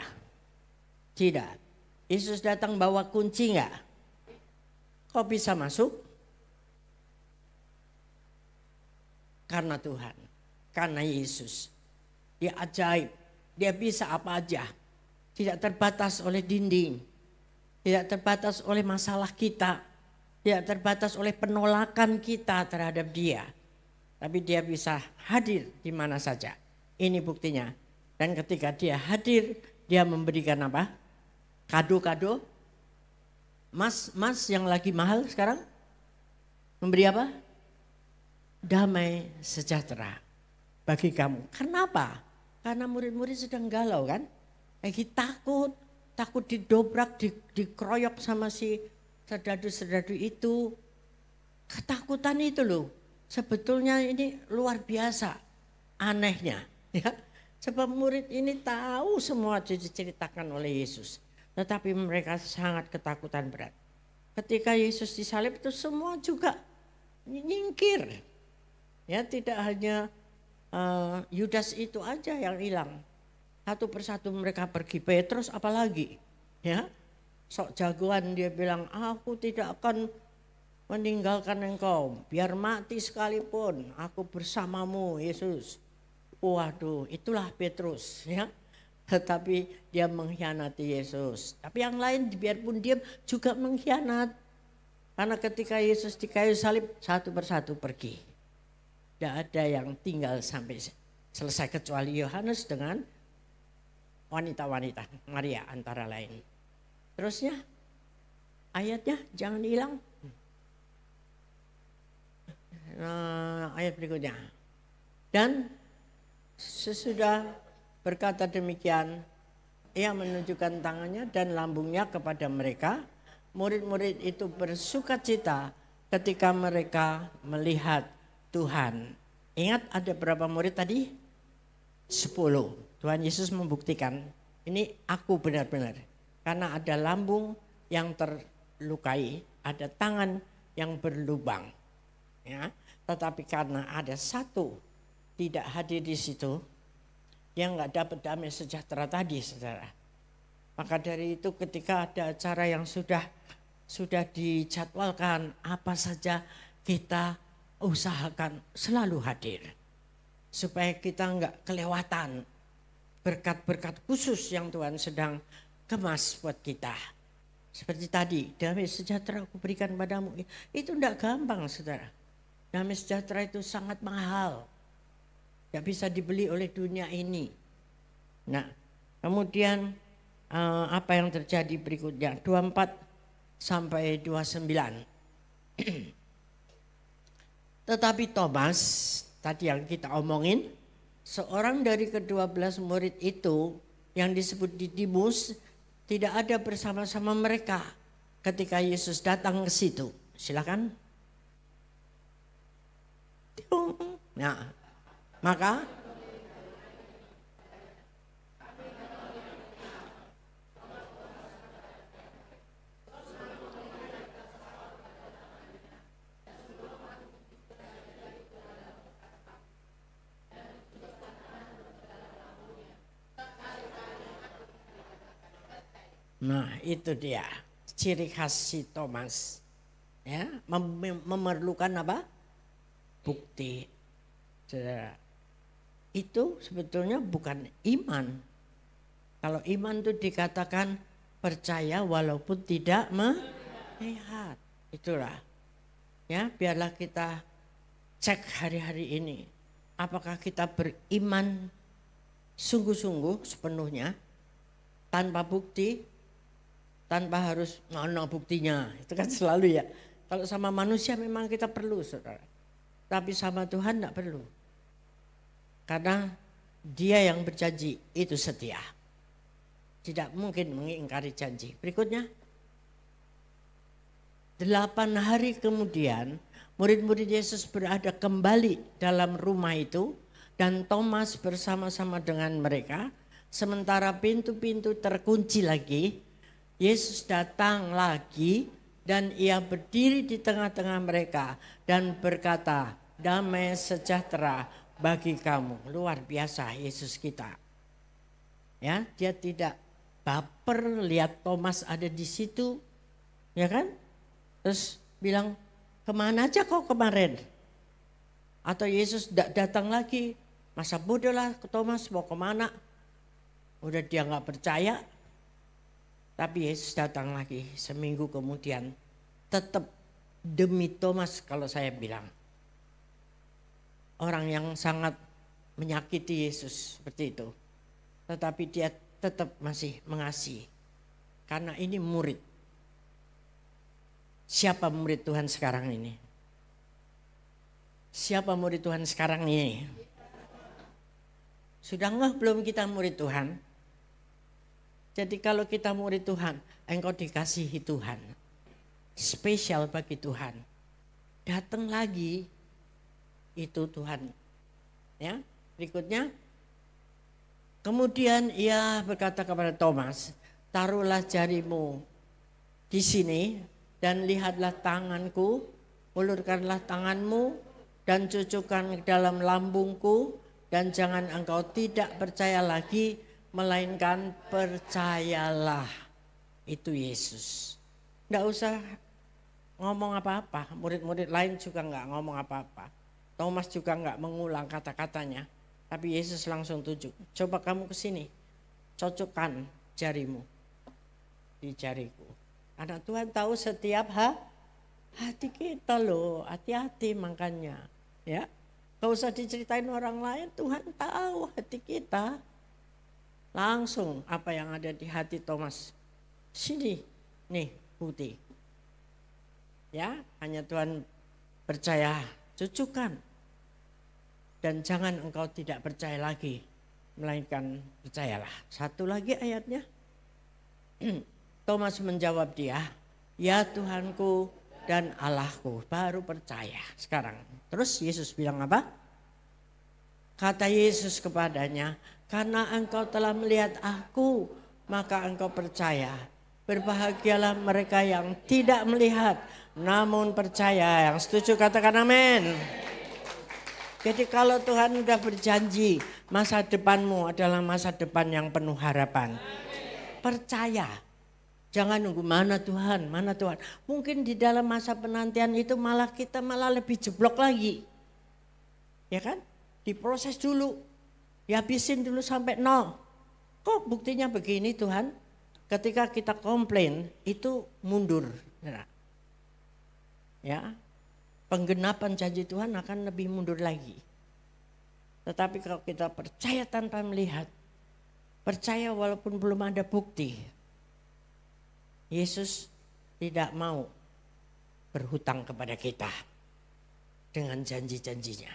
Tidak. Yesus datang bawa kunci enggak? Kok bisa masuk? Karena Tuhan, karena Yesus. Dia ajaib, dia bisa apa aja. Tidak terbatas oleh dinding, tidak terbatas oleh masalah kita, tidak terbatas oleh penolakan kita terhadap dia. Tapi dia bisa hadir di mana saja. Ini buktinya. Dan ketika dia hadir, dia memberikan apa? Kado-kado. Mas yang lagi mahal sekarang memberi apa? Damai sejahtera bagi kamu. Kenapa? Karena murid-murid sedang galau kan? Lagi takut didobrak, dikeroyok sama si serdadu-serdadu itu. Ketakutan itu loh. Sebetulnya ini luar biasa anehnya. Ya. Sebab murid ini tahu semua diceritakan oleh Yesus. Tetapi mereka sangat ketakutan berat. Ketika Yesus disalib itu semua juga nyingkir. Ya, tidak hanya Yudas itu aja yang hilang. Satu persatu mereka pergi. Petrus apalagi. Ya, sok jagoan dia bilang, aku tidak akan meninggalkan engkau. Biar mati sekalipun aku bersamamu Yesus. Waduh, itulah Petrus ya. Tetapi dia mengkhianati Yesus. Tapi yang lain biarpun diam juga mengkhianat. Karena ketika Yesus di kayu salib satu persatu pergi. Tidak ada yang tinggal sampai selesai kecuali Yohanes dengan wanita-wanita. Maria antara lain. Terusnya ayatnya jangan hilang. Nah, ayat berikutnya. Dan sesudah berkata demikian, ia menunjukkan tangannya dan lambungnya kepada mereka. Murid-murid itu bersukacita ketika mereka melihat Tuhan. Ingat ada berapa murid tadi? 10. Tuhan Yesus membuktikan ini aku benar-benar. Karena ada lambung yang terlukai, ada tangan yang berlubang. Ya, tetapi karena ada satu tidak hadir di situ, yang nggak dapat damai sejahtera tadi, saudara. Maka dari itu ketika ada acara yang sudah dijadwalkan, apa saja kita usahakan selalu hadir. Supaya kita nggak kelewatan berkat-berkat khusus yang Tuhan sedang kemas buat kita. Seperti tadi, damai sejahtera aku berikan padamu. Itu enggak gampang, saudara. Damai sejahtera itu sangat mahal. Tidak bisa dibeli oleh dunia ini. Nah, kemudian apa yang terjadi berikutnya? 24 sampai 29. Tetapi Thomas, tadi yang kita omongin, seorang dari ke-12 murid itu yang disebut Didimus tidak ada bersama-sama mereka ketika Yesus datang ke situ. Silakan. Nah, maka itu dia ciri khas si Thomas. Ya, memerlukan apa? Bukti. Saudara, itu sebetulnya bukan iman. Kalau iman itu dikatakan percaya walaupun tidak melihat. Itulah. Ya, biarlah kita cek hari-hari ini. Apakah kita beriman sungguh-sungguh sepenuhnya tanpa bukti, tanpa harus mana buktinya. Itu kan selalu ya. Kalau sama manusia memang kita perlu, saudara. Tapi sama Tuhan tidak perlu. Karena Dia yang berjanji itu setia. Tidak mungkin mengingkari janji. Berikutnya. 8 hari kemudian murid-murid Yesus berada kembali dalam rumah itu. Dan Thomas bersama-sama dengan mereka. Sementara pintu-pintu terkunci lagi. Yesus datang lagi. Dan ia berdiri di tengah-tengah mereka dan berkata, damai sejahtera bagi kamu. Luar biasa Yesus kita. Ya, dia tidak baper lihat Thomas ada di situ. Ya kan? Terus bilang, kemana aja kau kemarin? Atau Yesus datang lagi. Masa bodoh lah ke Thomas, mau kemana? Udah dia gak percaya. Tapi Yesus datang lagi seminggu kemudian. Tetap demi Thomas kalau saya bilang. Orang yang sangat menyakiti Yesus seperti itu. Tetapi dia tetap masih mengasihi. Karena ini murid. Siapa murid Tuhan sekarang ini? Siapa murid Tuhan sekarang ini? Sudah ngeh belum kita murid Tuhan? Jadi kalau kita murid Tuhan, engkau dikasihi Tuhan. Spesial bagi Tuhan. Datang lagi itu Tuhan. Ya, berikutnya. Kemudian ia berkata kepada Thomas, taruhlah jarimu di sini dan lihatlah tanganku, ulurkanlah tanganmu dan cucukkan ke dalam lambungku dan jangan engkau tidak percaya lagi, melainkan percayalah. Itu Yesus. Tidak usah ngomong apa-apa. Murid-murid lain juga enggak ngomong apa-apa. Thomas juga enggak mengulang kata-katanya. Tapi Yesus langsung tunjuk. Coba kamu ke sini. Cocokkan jarimu di jariku. Karena Tuhan tahu setiap hati kita loh. Hati-hati makanya. Ya. Gak usah diceritain orang lain. Tuhan tahu hati kita. Langsung apa yang ada di hati Thomas. Sini, nih bukti. Ya, hanya Tuhan percaya, cucukan. Dan jangan engkau tidak percaya lagi, melainkan percayalah. Satu lagi ayatnya. Thomas menjawab dia, ya Tuhanku dan Allahku, baru percaya sekarang. Terus Yesus bilang apa? Kata Yesus kepadanya, karena engkau telah melihat aku, maka engkau percaya. Berbahagialah mereka yang tidak melihat, namun percaya. Yang setuju katakan amin. Jadi kalau Tuhan sudah berjanji, masa depanmu adalah masa depan yang penuh harapan. Percaya. Jangan nunggu mana Tuhan, mana Tuhan. Mungkin di dalam masa penantian itu kita malah lebih jeblok lagi. Ya kan? Diproses dulu. Dihabisin dulu sampai 0. Kok buktinya begini Tuhan? Ketika kita komplain itu mundur. Ya, penggenapan janji Tuhan akan lebih mundur lagi. Tetapi kalau kita percaya tanpa melihat, percaya walaupun belum ada bukti, Yesus tidak mau berhutang kepada kita dengan janji-janjinya.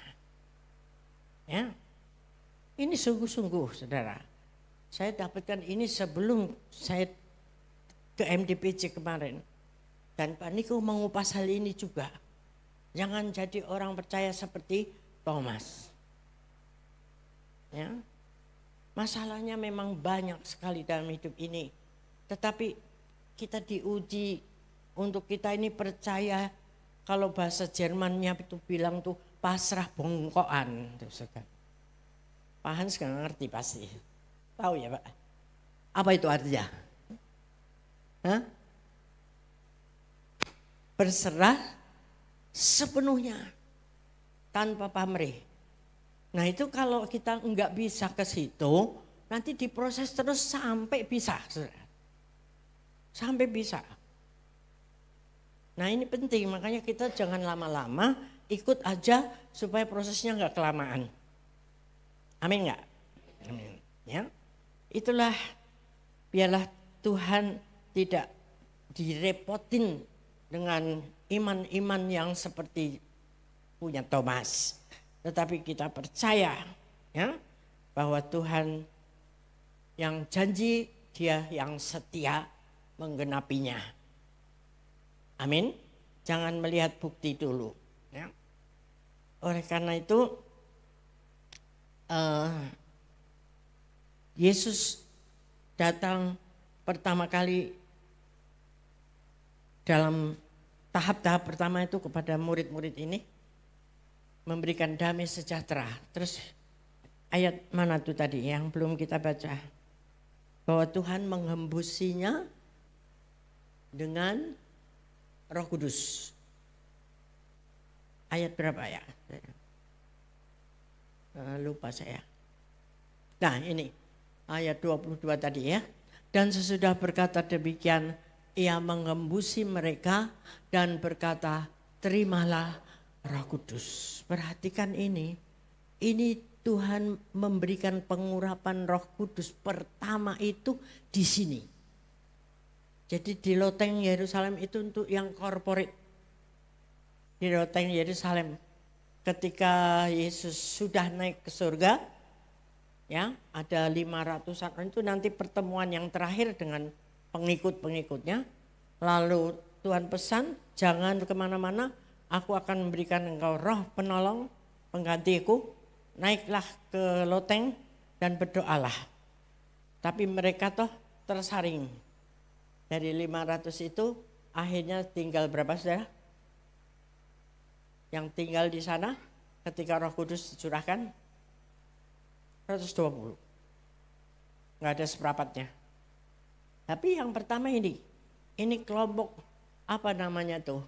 Ya, ini sungguh-sungguh saudara. Saya dapatkan ini sebelum saya ke MDPC kemarin. Dan Pak Niko mengupas hal ini juga. Jangan jadi orang percaya seperti Thomas. Ya. Masalahnya memang banyak sekali dalam hidup ini. Tetapi kita diuji untuk kita ini percaya. Kalau bahasa Jermannya itu bilang tuh pasrah bongkoan. Pak Hans gak ngerti pasti. Tahu ya Pak? Apa itu artinya? Hah? Berserah sepenuhnya tanpa pamrih. Nah itu kalau kita enggak bisa ke situ, nanti diproses terus sampai bisa. Sampai bisa. Nah ini penting, makanya kita jangan lama-lama, ikut aja supaya prosesnya nggak kelamaan. Amin nggak? Amin. Ya, itulah biarlah Tuhan tidak direpotin dengan iman-iman yang seperti punya Thomas. Tetapi kita percaya ya bahwa Tuhan yang janji, Dia yang setia menggenapinya. Amin. Jangan melihat bukti dulu. Ya. Oleh karena itu Yesus datang pertama kali dalam tahap-tahap pertama itu kepada murid-murid ini memberikan damai sejahtera. Terus ayat mana tuh tadi yang belum kita baca? Bahwa Tuhan menghembusinya dengan Roh Kudus. Ayat berapa ya? Lupa saya. Nah ini ayat 22 tadi ya. Dan sesudah berkata demikian, Ia mengembusi mereka dan berkata, terimalah Roh Kudus. Perhatikan ini Tuhan memberikan pengurapan Roh Kudus pertama itu di sini. Jadi di loteng Yerusalem itu untuk yang korporat. Di loteng Yerusalem ketika Yesus sudah naik ke surga, ya ada 500-an itu nanti pertemuan yang terakhir dengan pengikut-pengikutnya. Lalu Tuhan pesan, jangan kemana-mana, aku akan memberikan engkau roh penolong, penggantiku, naiklah ke loteng dan berdoalah. Tapi mereka toh tersaring. Dari 500 itu akhirnya tinggal berapa saudara? Yang tinggal di sana ketika Roh Kudus dicurahkan 120. Nggak ada seperempatnya. Tapi yang pertama ini kelompok apa namanya tuh?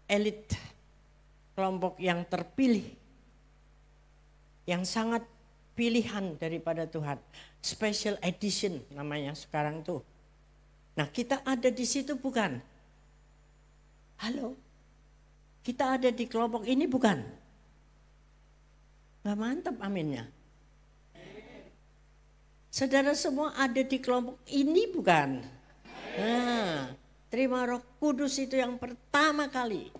Elit. Kelompok yang terpilih. Yang sangat pilihan daripada Tuhan. Special edition namanya sekarang tuh. Nah kita ada di situ bukan? Halo? Kita ada di kelompok ini bukan? Gak mantap aminnya. Saudara semua ada di kelompok ini bukan? Nah, terima Roh Kudus itu yang pertama kali.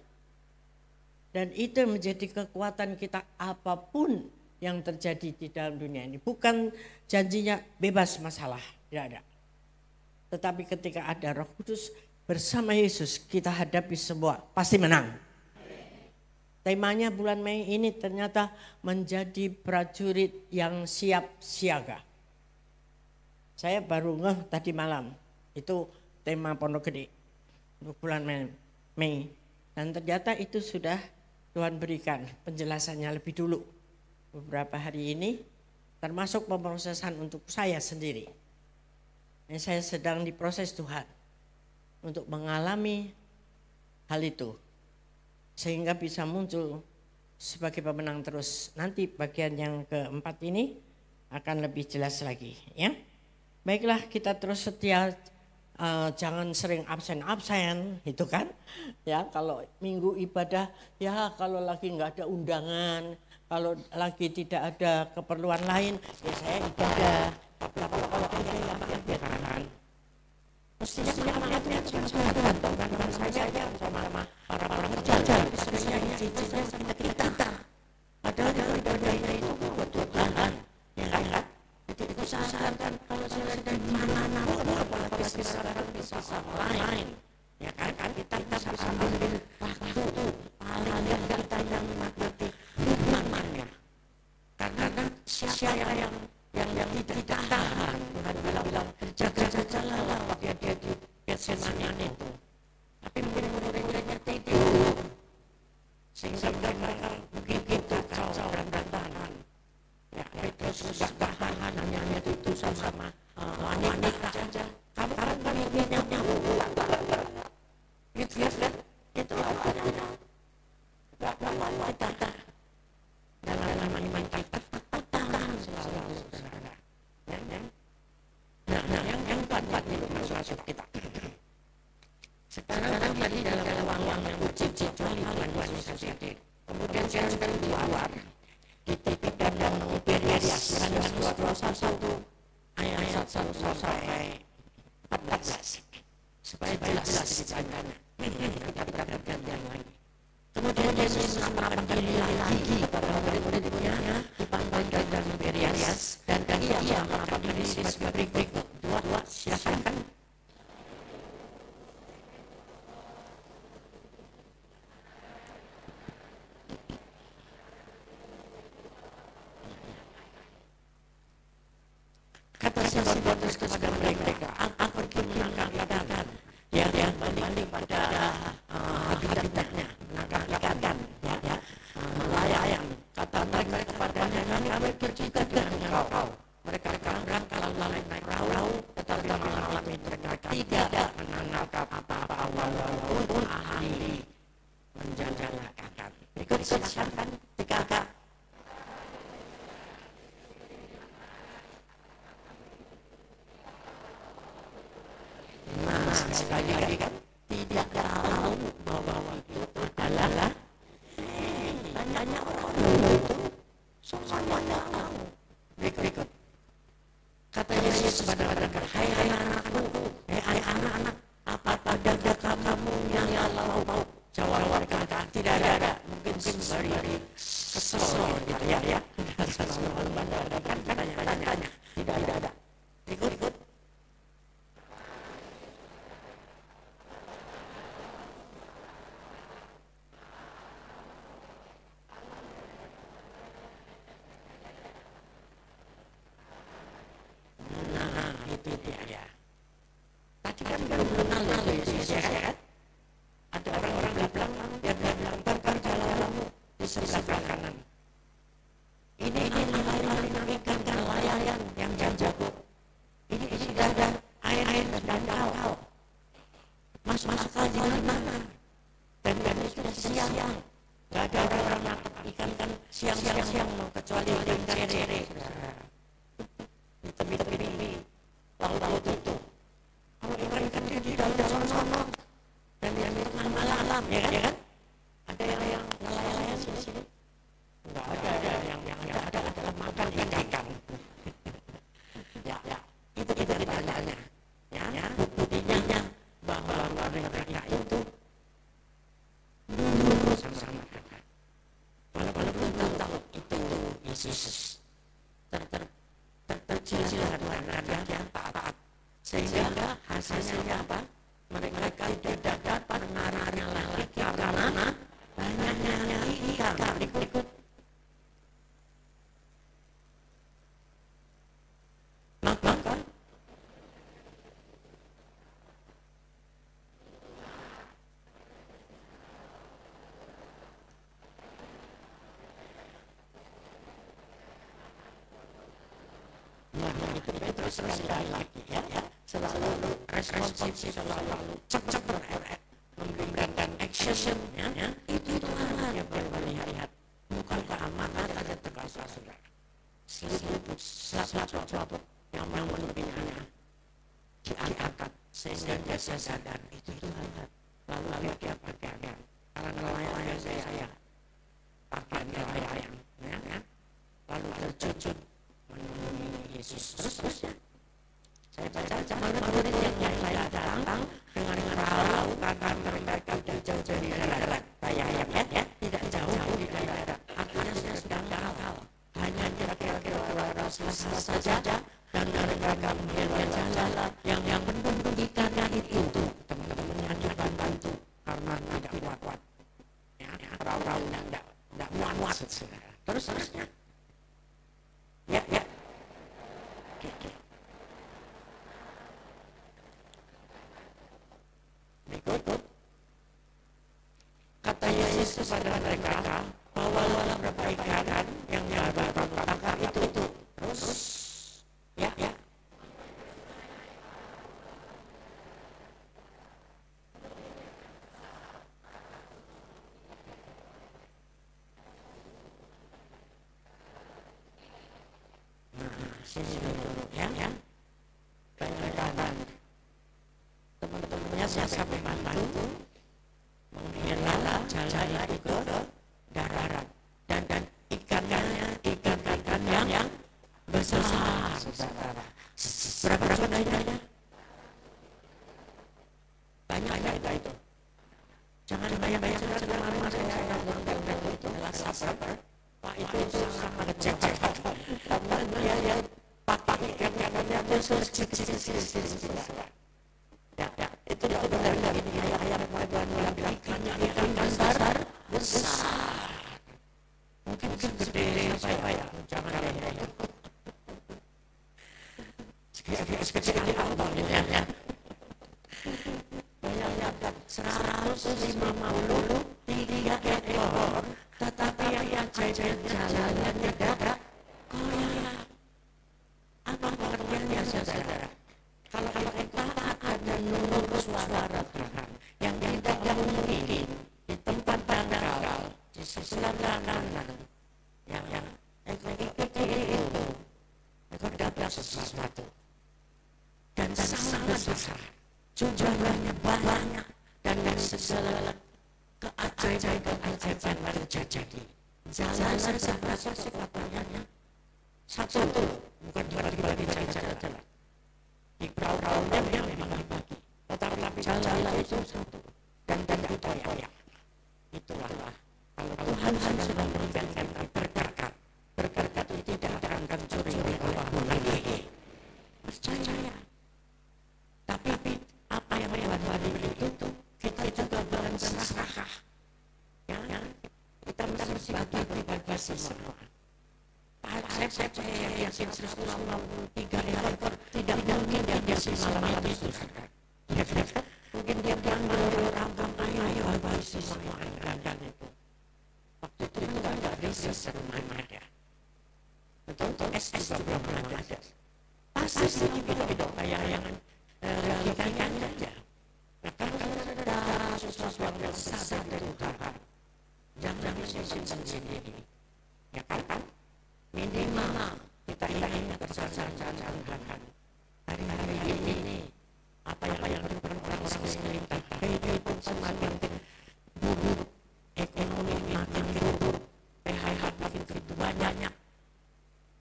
Dan itu menjadi kekuatan kita apapun yang terjadi di dalam dunia ini. Bukan janjinya bebas masalah, tidak ada. Tetapi ketika ada Roh Kudus bersama Yesus kita hadapi semua, pasti menang. Temanya bulan Mei ini ternyata menjadi prajurit yang siap siaga. Saya baru ngeh tadi malam, itu tema Pondok Gede untuk bulan Mei. Dan ternyata itu sudah Tuhan berikan penjelasannya lebih dulu. Beberapa hari ini termasuk pemrosesan untuk saya sendiri. Saya sedang diproses Tuhan untuk mengalami hal itu. Sehingga bisa muncul sebagai pemenang terus. Nanti bagian yang keempat ini akan lebih jelas lagi. Ya, baiklah kita terus setia, jangan sering absen-absen itu kan. Ya kalau minggu ibadah, ya kalau lagi nggak ada undangan, kalau lagi tidak ada keperluan lain, ya saya ibadah. Kalau ada yang biarkan. Mestinya lihat Tuhan saja sama para kerja. Sebenarnya cinta sama kita. Padahal ibadahnya itu buat Tuhan. Ya kan? Itu usahakan kalau sudah ada di mana apalagi sekarang bisa lain. Ya kan? Kita bisa ambil waktu paling kita yang menikmati hubungannya. Karena siapa yang tidak tahan, Tuhan bilang jaga-jagalah waktu dia di Getsemani itu. Tapi mungkin murid-muridnya tidur, sehingga mereka begitu kacau dan berantakan. Ya Petrus sudah tahan hanya itu sama wanita saja. Kamu kan pemimpinnya gitu ya, itu ada wanita dalam namanya kita tahan selalu. Yang keempat itu masuk kita. Sekarang tadi dalam ruang yang uji-uji Tuhan Yesus hadir. Kemudian saya keluar di TV dan yang Yohanes 2:21 ayat 1 sampai 14 supaya jelas ceritanya. Kita perhatikan yang lagi. Kemudian Yesus menampakkan diri lagi kepada murid-muridnya di pantai dan Tiberias dan ia menampakkan diri sebagai berikut. Dua, silakan. Kata Simon Petrus kepada mereka, aku pergi menangkap ikan yang balik pada habitatnya, menangkap ikan, nelayan. Kata mereka kepadanya, kami pergi dengan engkau. Mereka berangkat lalu naik perahu, tetapi malam itu mereka tidak menangkap apa-apa walaupun ahli menjajalakan. Ikut silakan, Kakak. Nah, sekali lagi kan tidak tahu bahwa itu adalah tanya orang itu semuanya tahu. Berikut kata Yesus kepada mereka, hai anak-anakku, hai anak-anak, apa ada kamu yang tahu? Jawab mereka, tidak ada. Mungkin sembari kesel gitu ya. Selalu kan tanya, tidak ada. Ikut. Itu dia. Tadi kan belum kenal Yesus ya kan? Ada orang-orang di belakang, dia bilang jalanmu di sebelah kanan. Ini ikan nelayan yang jago. Ini sudah ada air dan kau. Masuk di mana? Dan ini sudah siang. Gak ada orang nangkap ikan kan siang mau kecuali ikan cere. Di tepi laut itu. Kalau ikan di dalam sana dan yang di tengah malam ya kan? Ada yang nelayan sini. Enggak ada yang adalah makan ikan. Ya, itu ditanya. Ya, buktinya bahwa mereka itu dulu sama-sama. Walaupun belum tahu itu Yesus tercilkan yang taat sehingga hasilnya apa? Mereka tidak dapat mengarahnya lagi karena banyaknya ikan. Ikut. Maka itu Petrus sekali lagi ya, selalu responsif, selalu cepat memberikan action ya. Itu hal yang melihat bukan keamanan ada tegas saudara. Sesuatu yang menutupinya diangkat sehingga dia sadar itu Tuhan. Lalu dia pakaian karena nelayan saya pakaian nelayan ya. Lalu terjun menemui Yesus. Terus ya. Saya baca mana murid yang lain datang dengan perahu karena mereka jauh dari darat. Bayang ya, tidak jauh di darat. Akhirnya sedang gagal. Hanya kira-kira selesai saja dan mereka mengambil jalan yang penuh ikannya itu. Teman-temannya dibantu karena tidak kuat. Ya, perahu-perahunya tidak muat. Terusnya. Ya. Berikut kata Yesus kepada mereka, bawalah beberapa ikan yang bakar itu. Terus ya. Sini dulu ya. Teman-temannya siapa membantu saudara. Banyak itu. Jangan bayang-bayang saudara kemarin saya undang-undang itu adalah sabar. Pak itu sangat mengecewakan. Karena dia yang pakai ikan-ikannya dia kecil-kecil. Ya, itu tidak benar ini ayam yang bilang ikan besar. Mungkin gede apa ya? Jangan ya. Sekecil apa ya? Bayangkan 153 ekor, tetapi yang jalannya tidak koyak. Apa pengertiannya saudara? Kalau kita ada nurut suara Tuhan yang tidak mungkin di tempat dangkal, di sebelah kanan, yang ekor itu dapat sesuatu dan sangat besar, jumlahnya banyak dan segala keajaiban terjadi. Jalan sifatnya satu, bukan dibagi jalan. Di perahu-perahunya memang dibagi, tetapi jalan itu satu dan itu ya. Itulah kalau Tuhan sudah memberikan berkat itu tidak akan mencuri apapun lagi. Percaya. Tapi apa yang Tuhan beri itu kita juga berserah. Ya, kita mesti bagi semua. Saya yang yakin 153 ekor tidak mungkin dia malam itu. Mungkin dia bilang berambang ayo habisi semua ikan itu. Waktu itu enggak ada riset serumahnya dia. Betul SS juga belum ada. Pasti video bayangan ikan-ikannya aja. Nah kalau ada sesuatu yang besar dari Tuhan, jangan disimpan sendiri. Ya kan? Minimal kita ingat kesaksian Tuhan. Hari-hari ini apa yang dilakukan orang-orang sekeliling kita, kehidupan semakin buruk, ekonomi makin buruk, PHK makin banyak.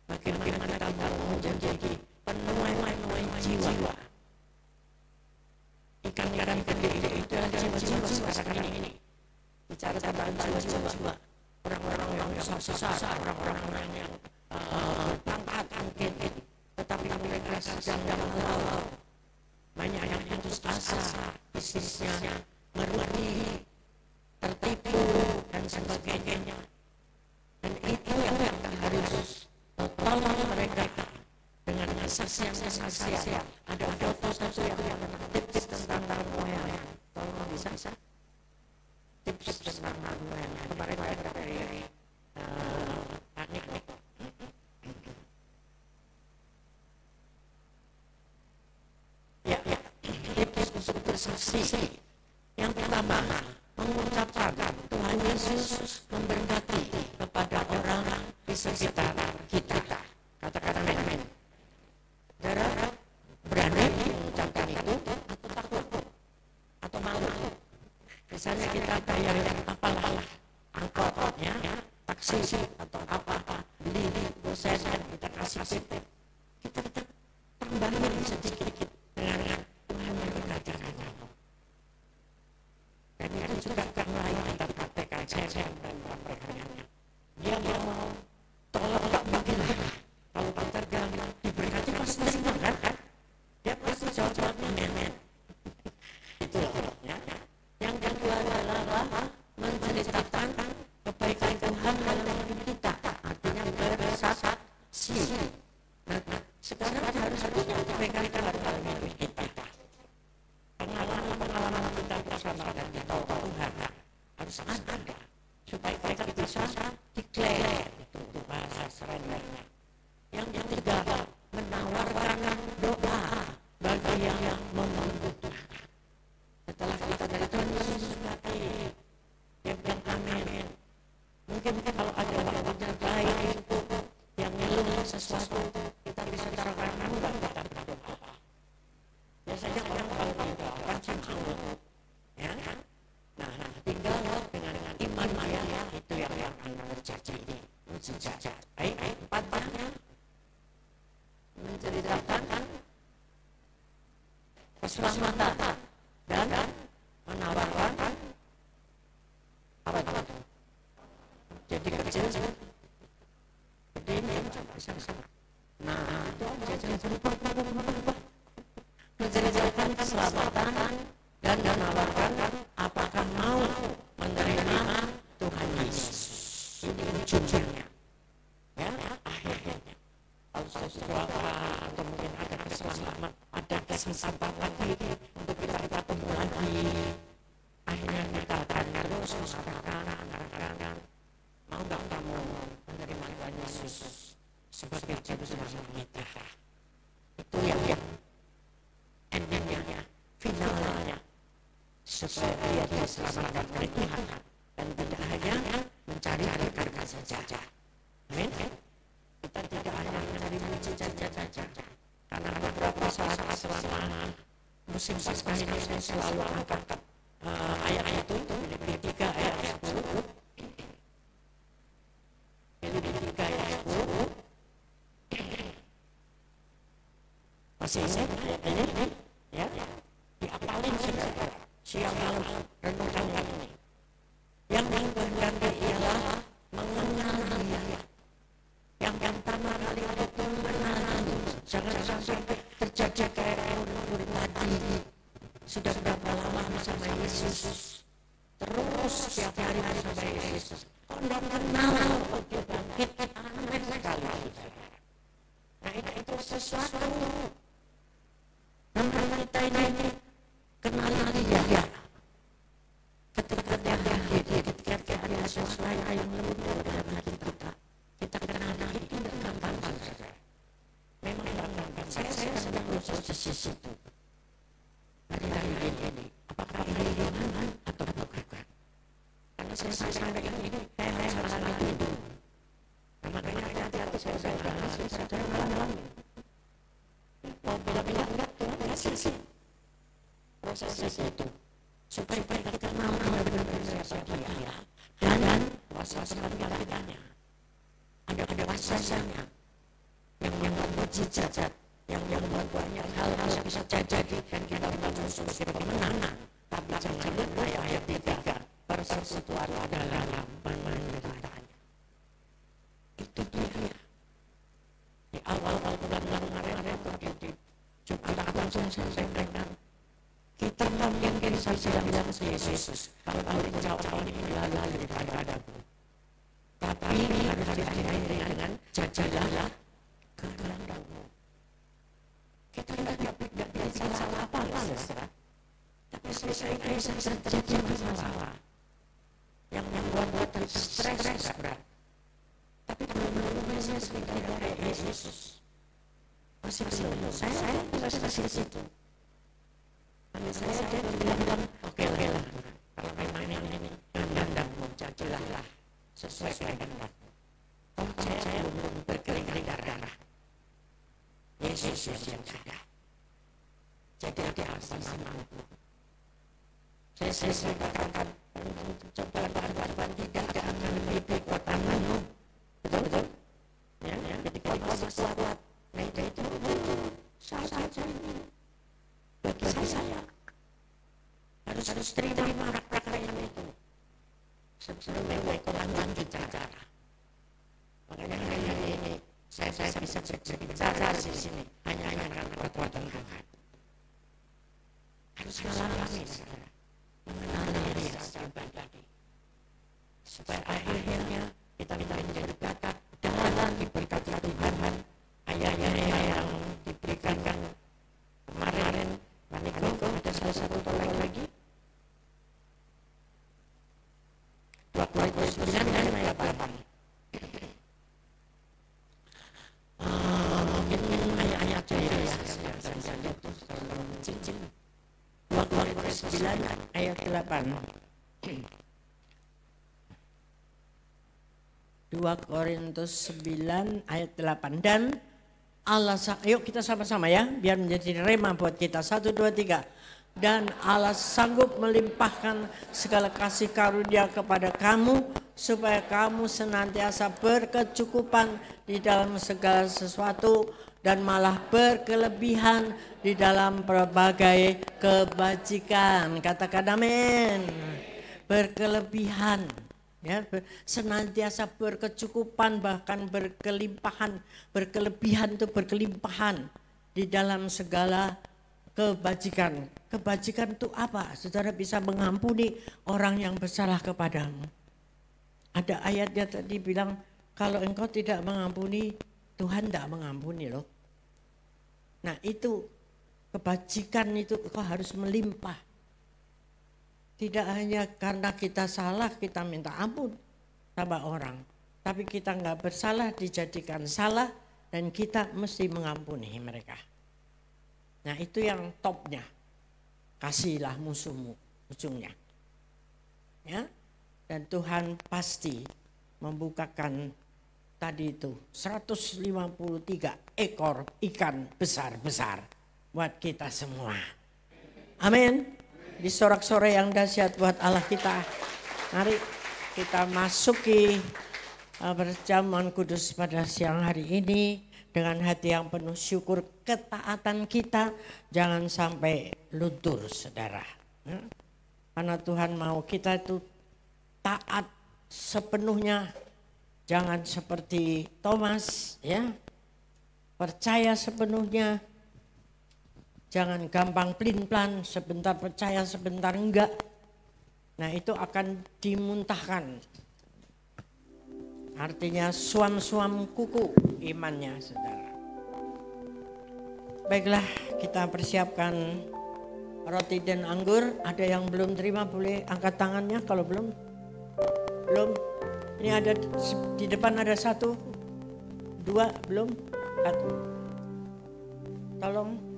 Bagaimana kita mau menjadi penuai jiwa? Ikan-ikan gede itu adalah jiwa sekarang ini. Bicara tentang jiwa. Orang-orang yang besar, orang-orang yang pangkat mungkin, tetapi mereka sedang dalam lalau. Banyak yang putus asa, bisnisnya merugi, tertipu dan sebagainya. Dan itu yang kita harus tolong mereka dengan kesaksian. Ada foto satu yang tips tentang moyang. Tolong bisa. Tips tentang moyang. Kemarin ada dari Nik. Ya. Tips untuk bersaksi. Yang pertama, mengucapkan Tuhan Yesus memberkati kepada orang di sekitar kita. Katakan amin. Saudara berani mengucapkan itu atau takut atau malu? Misalnya kita bayar apalah angkotnya, taksi atau apa, beli dosen kita kasih tip, kita tambahin sedikit dengan Tuhan memberkati kamu. Dan itu juga karena yang kita praktekkan saya dan praktekannya. Dia mau tolong tak bagilah. Kalau kita bilang diberkati pasti senang kan? Dia pasti jawab amin. Itu ya. Yang kedua adalah menceritakan kebaikan Tuhan dalam hidup kita. Artinya bersaksi. Nah, sekarang harus punya kebaikan dalam hidup kita. Pengalaman kita bersama dan tahu Tuhan harus ada supaya kita bisa declare itu bahasa serendah. Yang ketiga, menawarkan doa bagi yang membutuhkan. Setelah kita dari Tuhan Yesus berkati, dia bilang amin. Mungkin kalau ada waktunya baik itu yang ngeluh sesuatu, kita bisa taruhkan enggak kita berdoa. Biasanya orang kalau berdoa kan canggung, ya. Nah, tinggal dengan iman maya itu yang akan terjadi ini. Baik, empatnya menceritakan keselamatan dan menawarkan apa itu? Jadi kecil, gede ini sama-sama. Nah, itu menjelaskan keselamatan dan menawarkan apakah mau menerima Tuhan Yesus. Ini ujungnya, ya, akhirnya. Atau mungkin ada keselamatan, ada kesempatan lagi untuk kita ketemu lagi. Akhirnya kita akan terus mengatakan, mau nggak kamu menerima Tuhan Yesus sebagai juru selamat kita? Itu yang endingnya, finalnya, supaya dia diselamatkan oleh Tuhan dan tidak hanya mencari berkat saja. Amin. Kita tidak hanya mencari mujizat saja, karena beberapa saat selama musim Paskah ini saya selalu angkat ayat itu, Filipi 3 ayat 10. Filipi 3 ayat 10. Masih ingat ayat ini? Ya, diapalin saudara. Siang malam renungkan ini. Yang berganti ialah mengenal Dia. Yang pertama kali itu mengenal. Jangan sampai terjadi kayak murid tadi. Sudah berapa lama bersama Yesus? Terus setiap hari bersama Yesus. Kok tidak kenal dia bangkit? Aneh sekali. Nah itu sesuatu. Namun kita ini kenal Dia. Ketika dia hadir, ketika ada sesuatu yang lembut dalam hati kita kenal Dia itu tidak gampang saja. Memang tidak gampang. Saya sedang berusaha di situ. Hari-hari ini, apakah ini Tuhan atau bukan? Karena saya sampai ini, saya harus lagi dulu. Makanya hati-hati saya malam-malam. Mau bila-bila enggak, Tuhan kasih sih. Proses itu. Supaya kita kenal benar-benar siapa Dia. Dan kuasa sebenarnya. Ada kuasanya. Yang mujizat. Yang membuat banyak hal-hal yang bisa terjadi. Dan kita membangun sebagai pemenang. Tapi jangan lupa ayat 3. Persekutuan dalam penderitaan. Itu dia. Di awal-awal bulan kemarin di Jumat langsung saya sampaikan. Kita mungkin saya bilang ke Yesus, kalau jauh ini lalu daripada aku. Tapi harus diakhiri dengan jajalah kehendakmu. Kita tidak bisa salah apa, tapi saya terjadi masalah yang membuat kita stres berat. Tapi belum saya sedikit dari Yesus. Masih belum. Saya tidak selesai situ. Karena saya bilang, oke lah. Kalau memang ini kehendakmu, jadilah sesuai kehendakmu. Oh, saya belum berkering-kering darah. Yesus yang ada. Jadi hati-hati mampu. Saya katakan, cobaan tidak akan melebihi kekuatanmu. Betul? Ya, jadi kalau masih kuat, nah itu saja ini. Bagi saya harus terima praktek itu sebelum melakukan bicara. Makanya hari ini saya bisa bicara di sini hanya karena kekuatan Tuhan. Harus mengalami mengenali diri secara pribadi supaya akhirnya kita menjadi berkat dan diberkati Tuhan. Ayat-ayat yang diberikan kemarin. Maniko, ada salah satu tolak lagi. 29 dan ayat 8. Mungkin ayat-ayat ya. 29 ayat 8. 2 Korintus 9 ayat 8. Dan Allah, yuk kita sama-sama ya, biar menjadi rema buat kita. 1, 2, 3. Dan Allah sanggup melimpahkan segala kasih karunia kepada kamu, supaya kamu senantiasa berkecukupan di dalam segala sesuatu dan malah berkelebihan di dalam berbagai kebajikan. Katakan amin. Berkelebihan, ya, senantiasa berkecukupan, bahkan berkelimpahan. Berkelebihan itu berkelimpahan di dalam segala kebajikan. Kebajikan itu apa? Saudara bisa mengampuni orang yang bersalah kepadamu. Ada ayatnya tadi bilang, kalau engkau tidak mengampuni, Tuhan tidak mengampuni loh. Nah itu kebajikan itu kau harus melimpah. Tidak hanya karena kita salah kita minta ampun sama orang. Tapi kita nggak bersalah dijadikan salah dan kita mesti mengampuni mereka. Nah itu yang topnya. Kasihilah musuhmu ujungnya. Ya. Dan Tuhan pasti membukakan tadi itu 153 ekor ikan besar-besar buat kita semua. Amin. Di sorak-sore yang dahsyat buat Allah kita. Mari kita masuki perjamuan kudus pada siang hari ini dengan hati yang penuh syukur. Ketaatan kita jangan sampai luntur, saudara. Karena Tuhan mau kita itu taat sepenuhnya. Jangan seperti Thomas, ya, percaya sepenuhnya. Jangan gampang plin-plan, sebentar percaya, sebentar enggak. Nah itu akan dimuntahkan. Artinya suam-suam kuku imannya, saudara. Baiklah, kita persiapkan roti dan anggur. Ada yang belum terima boleh angkat tangannya kalau belum. Belum. Ini ada di depan ada 1, 2, belum? 1. Tolong.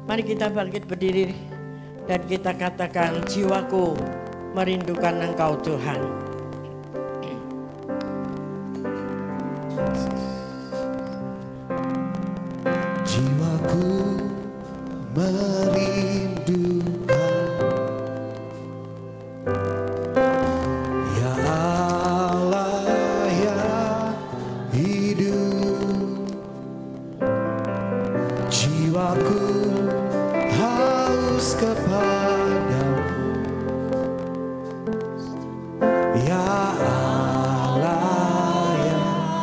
Mari kita bangkit berdiri dan kita katakan, jiwaku merindukan Engkau Tuhan. Jiwaku merindukan Ya Allah yang hidup. Jiwaku haus kepadamu Ya Allah yang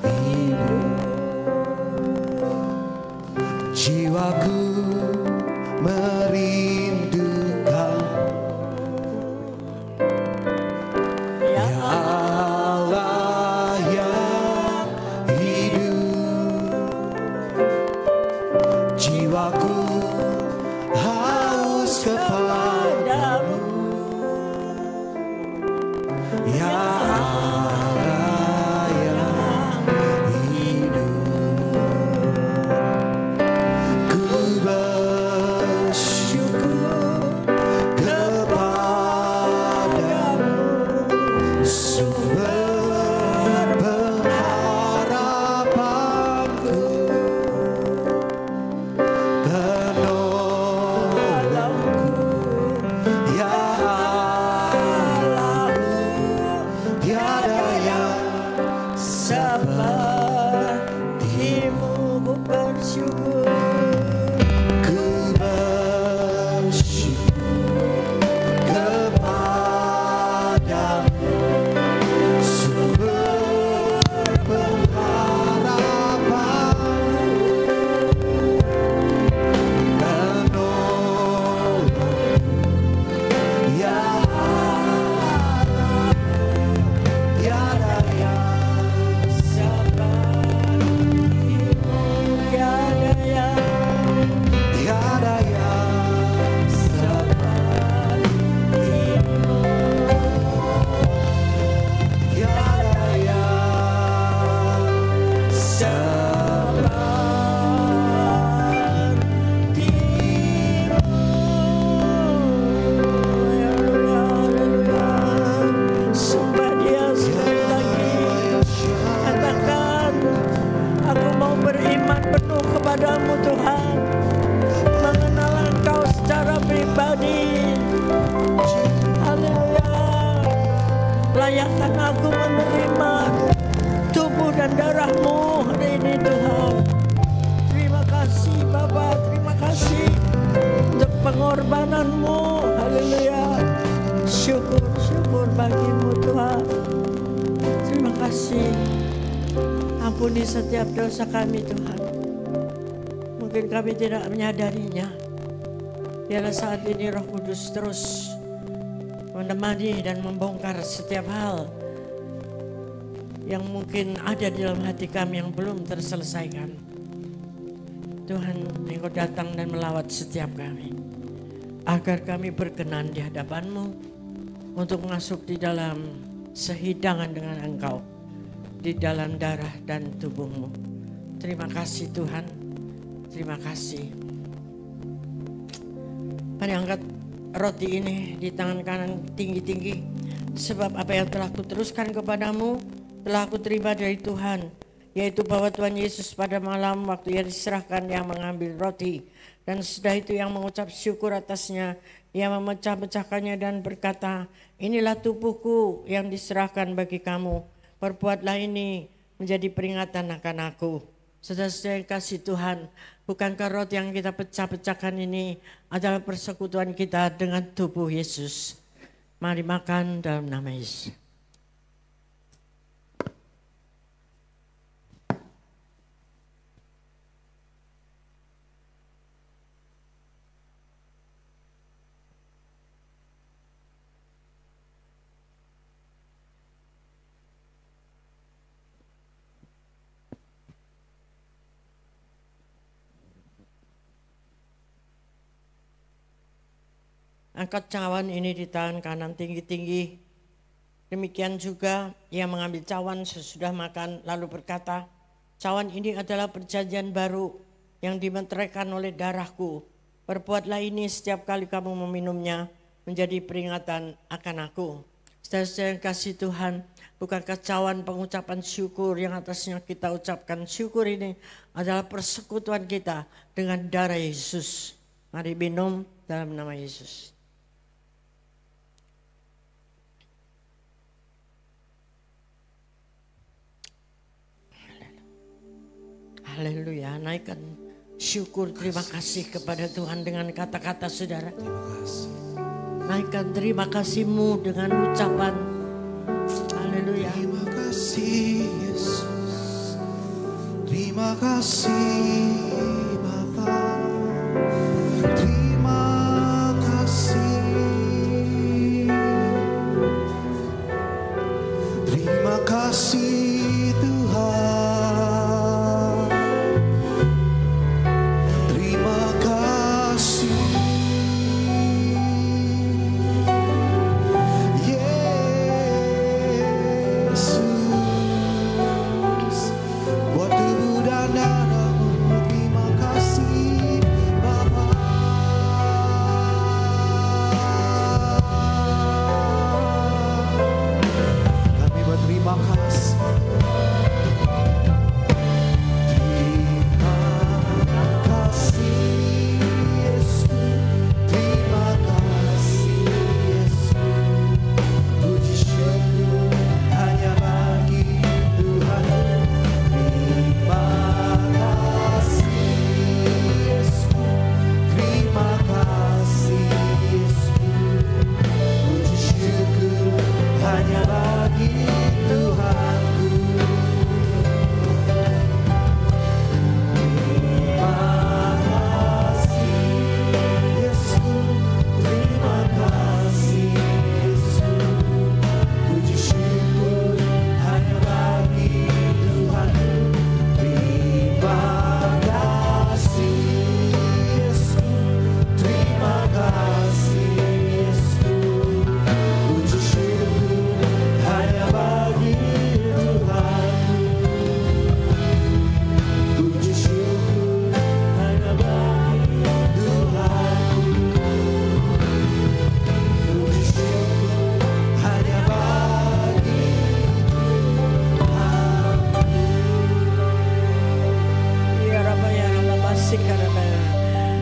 hidup. Jiwaku merindukan Ya Allah yang hidup. Jiwaku haus kepadamu Ya Allah yang hidup. Ku bersyukur kepadamu, sumber pengharapanku, penolongku, ya Allahku, tiada yang sepertimu. Ku bersyukur, ku bersyukur kepadamu, sumber pengharapanku, penolongku, ya Allah, tiada yang sepertimu, tiada yang sepertimu, tiada yang sepertimu. Sembah Dia sekali lagi. Katakan, aku mau beriman penuh kepadamu Tuhan, mengenal Engkau secara pribadi. Haleluya. layakan aku menerima tubuh dan darah-Mu hari ini Tuhan. Terima kasih Bapa, terima kasih untuk pengorbanan-Mu. Haleluya. Syukur bagi-Mu Tuhan. Terima kasih. Ampuni setiap dosa kami Tuhan. Mungkin kami tidak menyadarinya. Biarlah saat ini Roh Kudus terus menemani dan membongkar setiap hal yang mungkin ada di dalam hati kami yang belum terselesaikan. Tuhan, Engkau datang dan melawat setiap kami, agar kami berkenan di hadapan-Mu untuk masuk di dalam sehidangan dengan Engkau, di dalam darah dan tubuh-Mu. Terima kasih Tuhan, terima kasih. Mari angkat roti ini di tangan kanan tinggi-tinggi. Sebab apa yang telah kuteruskan kepadamu telah aku terima dari Tuhan, yaitu bahwa Tuhan Yesus pada malam waktu Ia diserahkan yang mengambil roti, dan sesudah itu yang mengucap syukur atasnya, Ia memecah-mecahkannya dan berkata, inilah tubuhku yang diserahkan bagi kamu, perbuatlah ini menjadi peringatan akan aku. Saudara-saudara yang kasih Tuhan, bukankah roti yang kita pecah-pecahkan ini adalah persekutuan kita dengan tubuh Yesus? Mari makan dalam nama Yesus. Angkat cawan ini di tangan kanan tinggi-tinggi. Demikian juga Ia mengambil cawan sesudah makan lalu berkata, cawan ini adalah perjanjian baru yang dimeteraikan oleh darahku. Perbuatlah ini setiap kali kamu meminumnya menjadi peringatan akan aku. Saudara-saudara yang kasih Tuhan, bukankah cawan pengucapan syukur yang atasnya kita ucapkan syukur ini adalah persekutuan kita dengan darah Yesus. Mari minum dalam nama Yesus. Haleluya, naikkan syukur terima kasih kepada Tuhan dengan kata-kata saudara. Naikkan terima kasih-Mu dengan ucapan. Haleluya. Terima kasih Yesus, terima kasih Bapa, terima kasih, terima kasih Tuhan.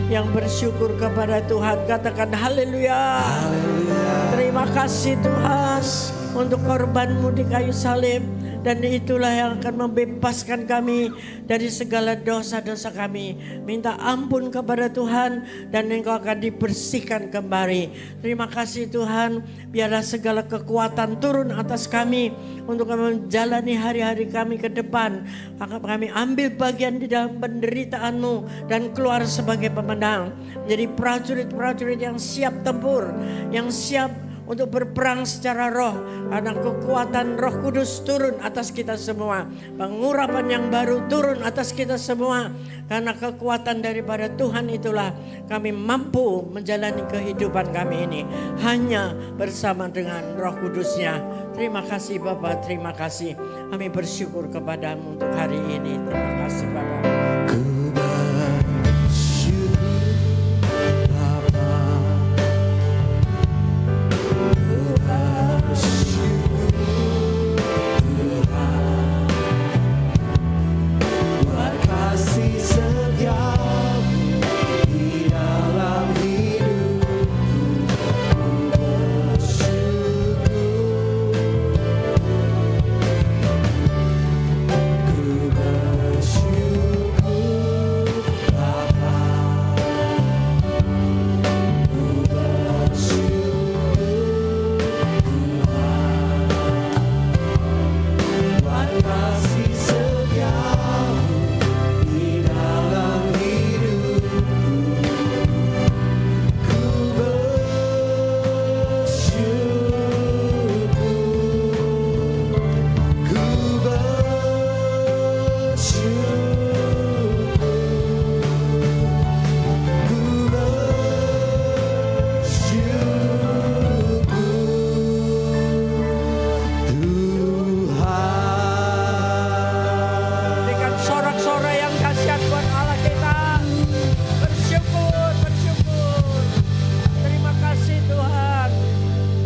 Yang bersyukur kepada Tuhan, katakan haleluya. Haleluya. Terima kasih Tuhan untuk korban-Mu di kayu salib. Dan itulah yang akan membebaskan kami dari segala dosa-dosa kami. Minta ampun kepada Tuhan dan Engkau akan dibersihkan kembali. Terima kasih Tuhan, biarlah segala kekuatan turun atas kami untuk kami menjalani hari-hari kami ke depan. Maka kami ambil bagian di dalam penderitaan-Mu dan keluar sebagai pemenang. Jadi prajurit-prajurit yang siap tempur, yang siap untuk berperang secara roh, karena kekuatan Roh Kudus turun atas kita semua. Pengurapan yang baru turun atas kita semua, karena kekuatan daripada Tuhan itulah kami mampu menjalani kehidupan kami ini hanya bersama dengan Roh Kudus-Nya. Terima kasih Bapa, terima kasih. Kami bersyukur kepada-Mu untuk hari ini. Terima kasih Bapa.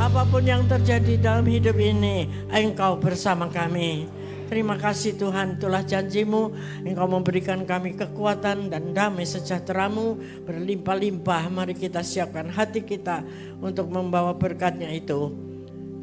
Apapun yang terjadi dalam hidup ini, Engkau bersama kami. Terima kasih Tuhan, itulah janji-Mu. Engkau memberikan kami kekuatan dan damai sejahtera-Mu berlimpah-limpah. Mari kita siapkan hati kita untuk membawa berkat-Nya itu,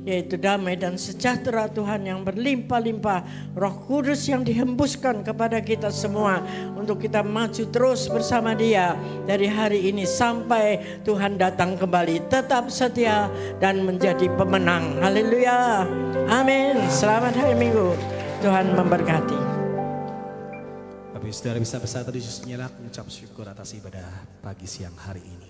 yaitu damai dan sejahtera Tuhan yang berlimpah-limpah. Roh Kudus yang dihembuskan kepada kita semua untuk kita maju terus bersama Dia dari hari ini sampai Tuhan datang kembali. Tetap setia dan menjadi pemenang. Haleluya. Amin. Selamat hari Minggu. Tuhan memberkati. Tapi saudara bisa bersatu di Yesus menyerak mengucap syukur atas ibadah pagi siang hari ini.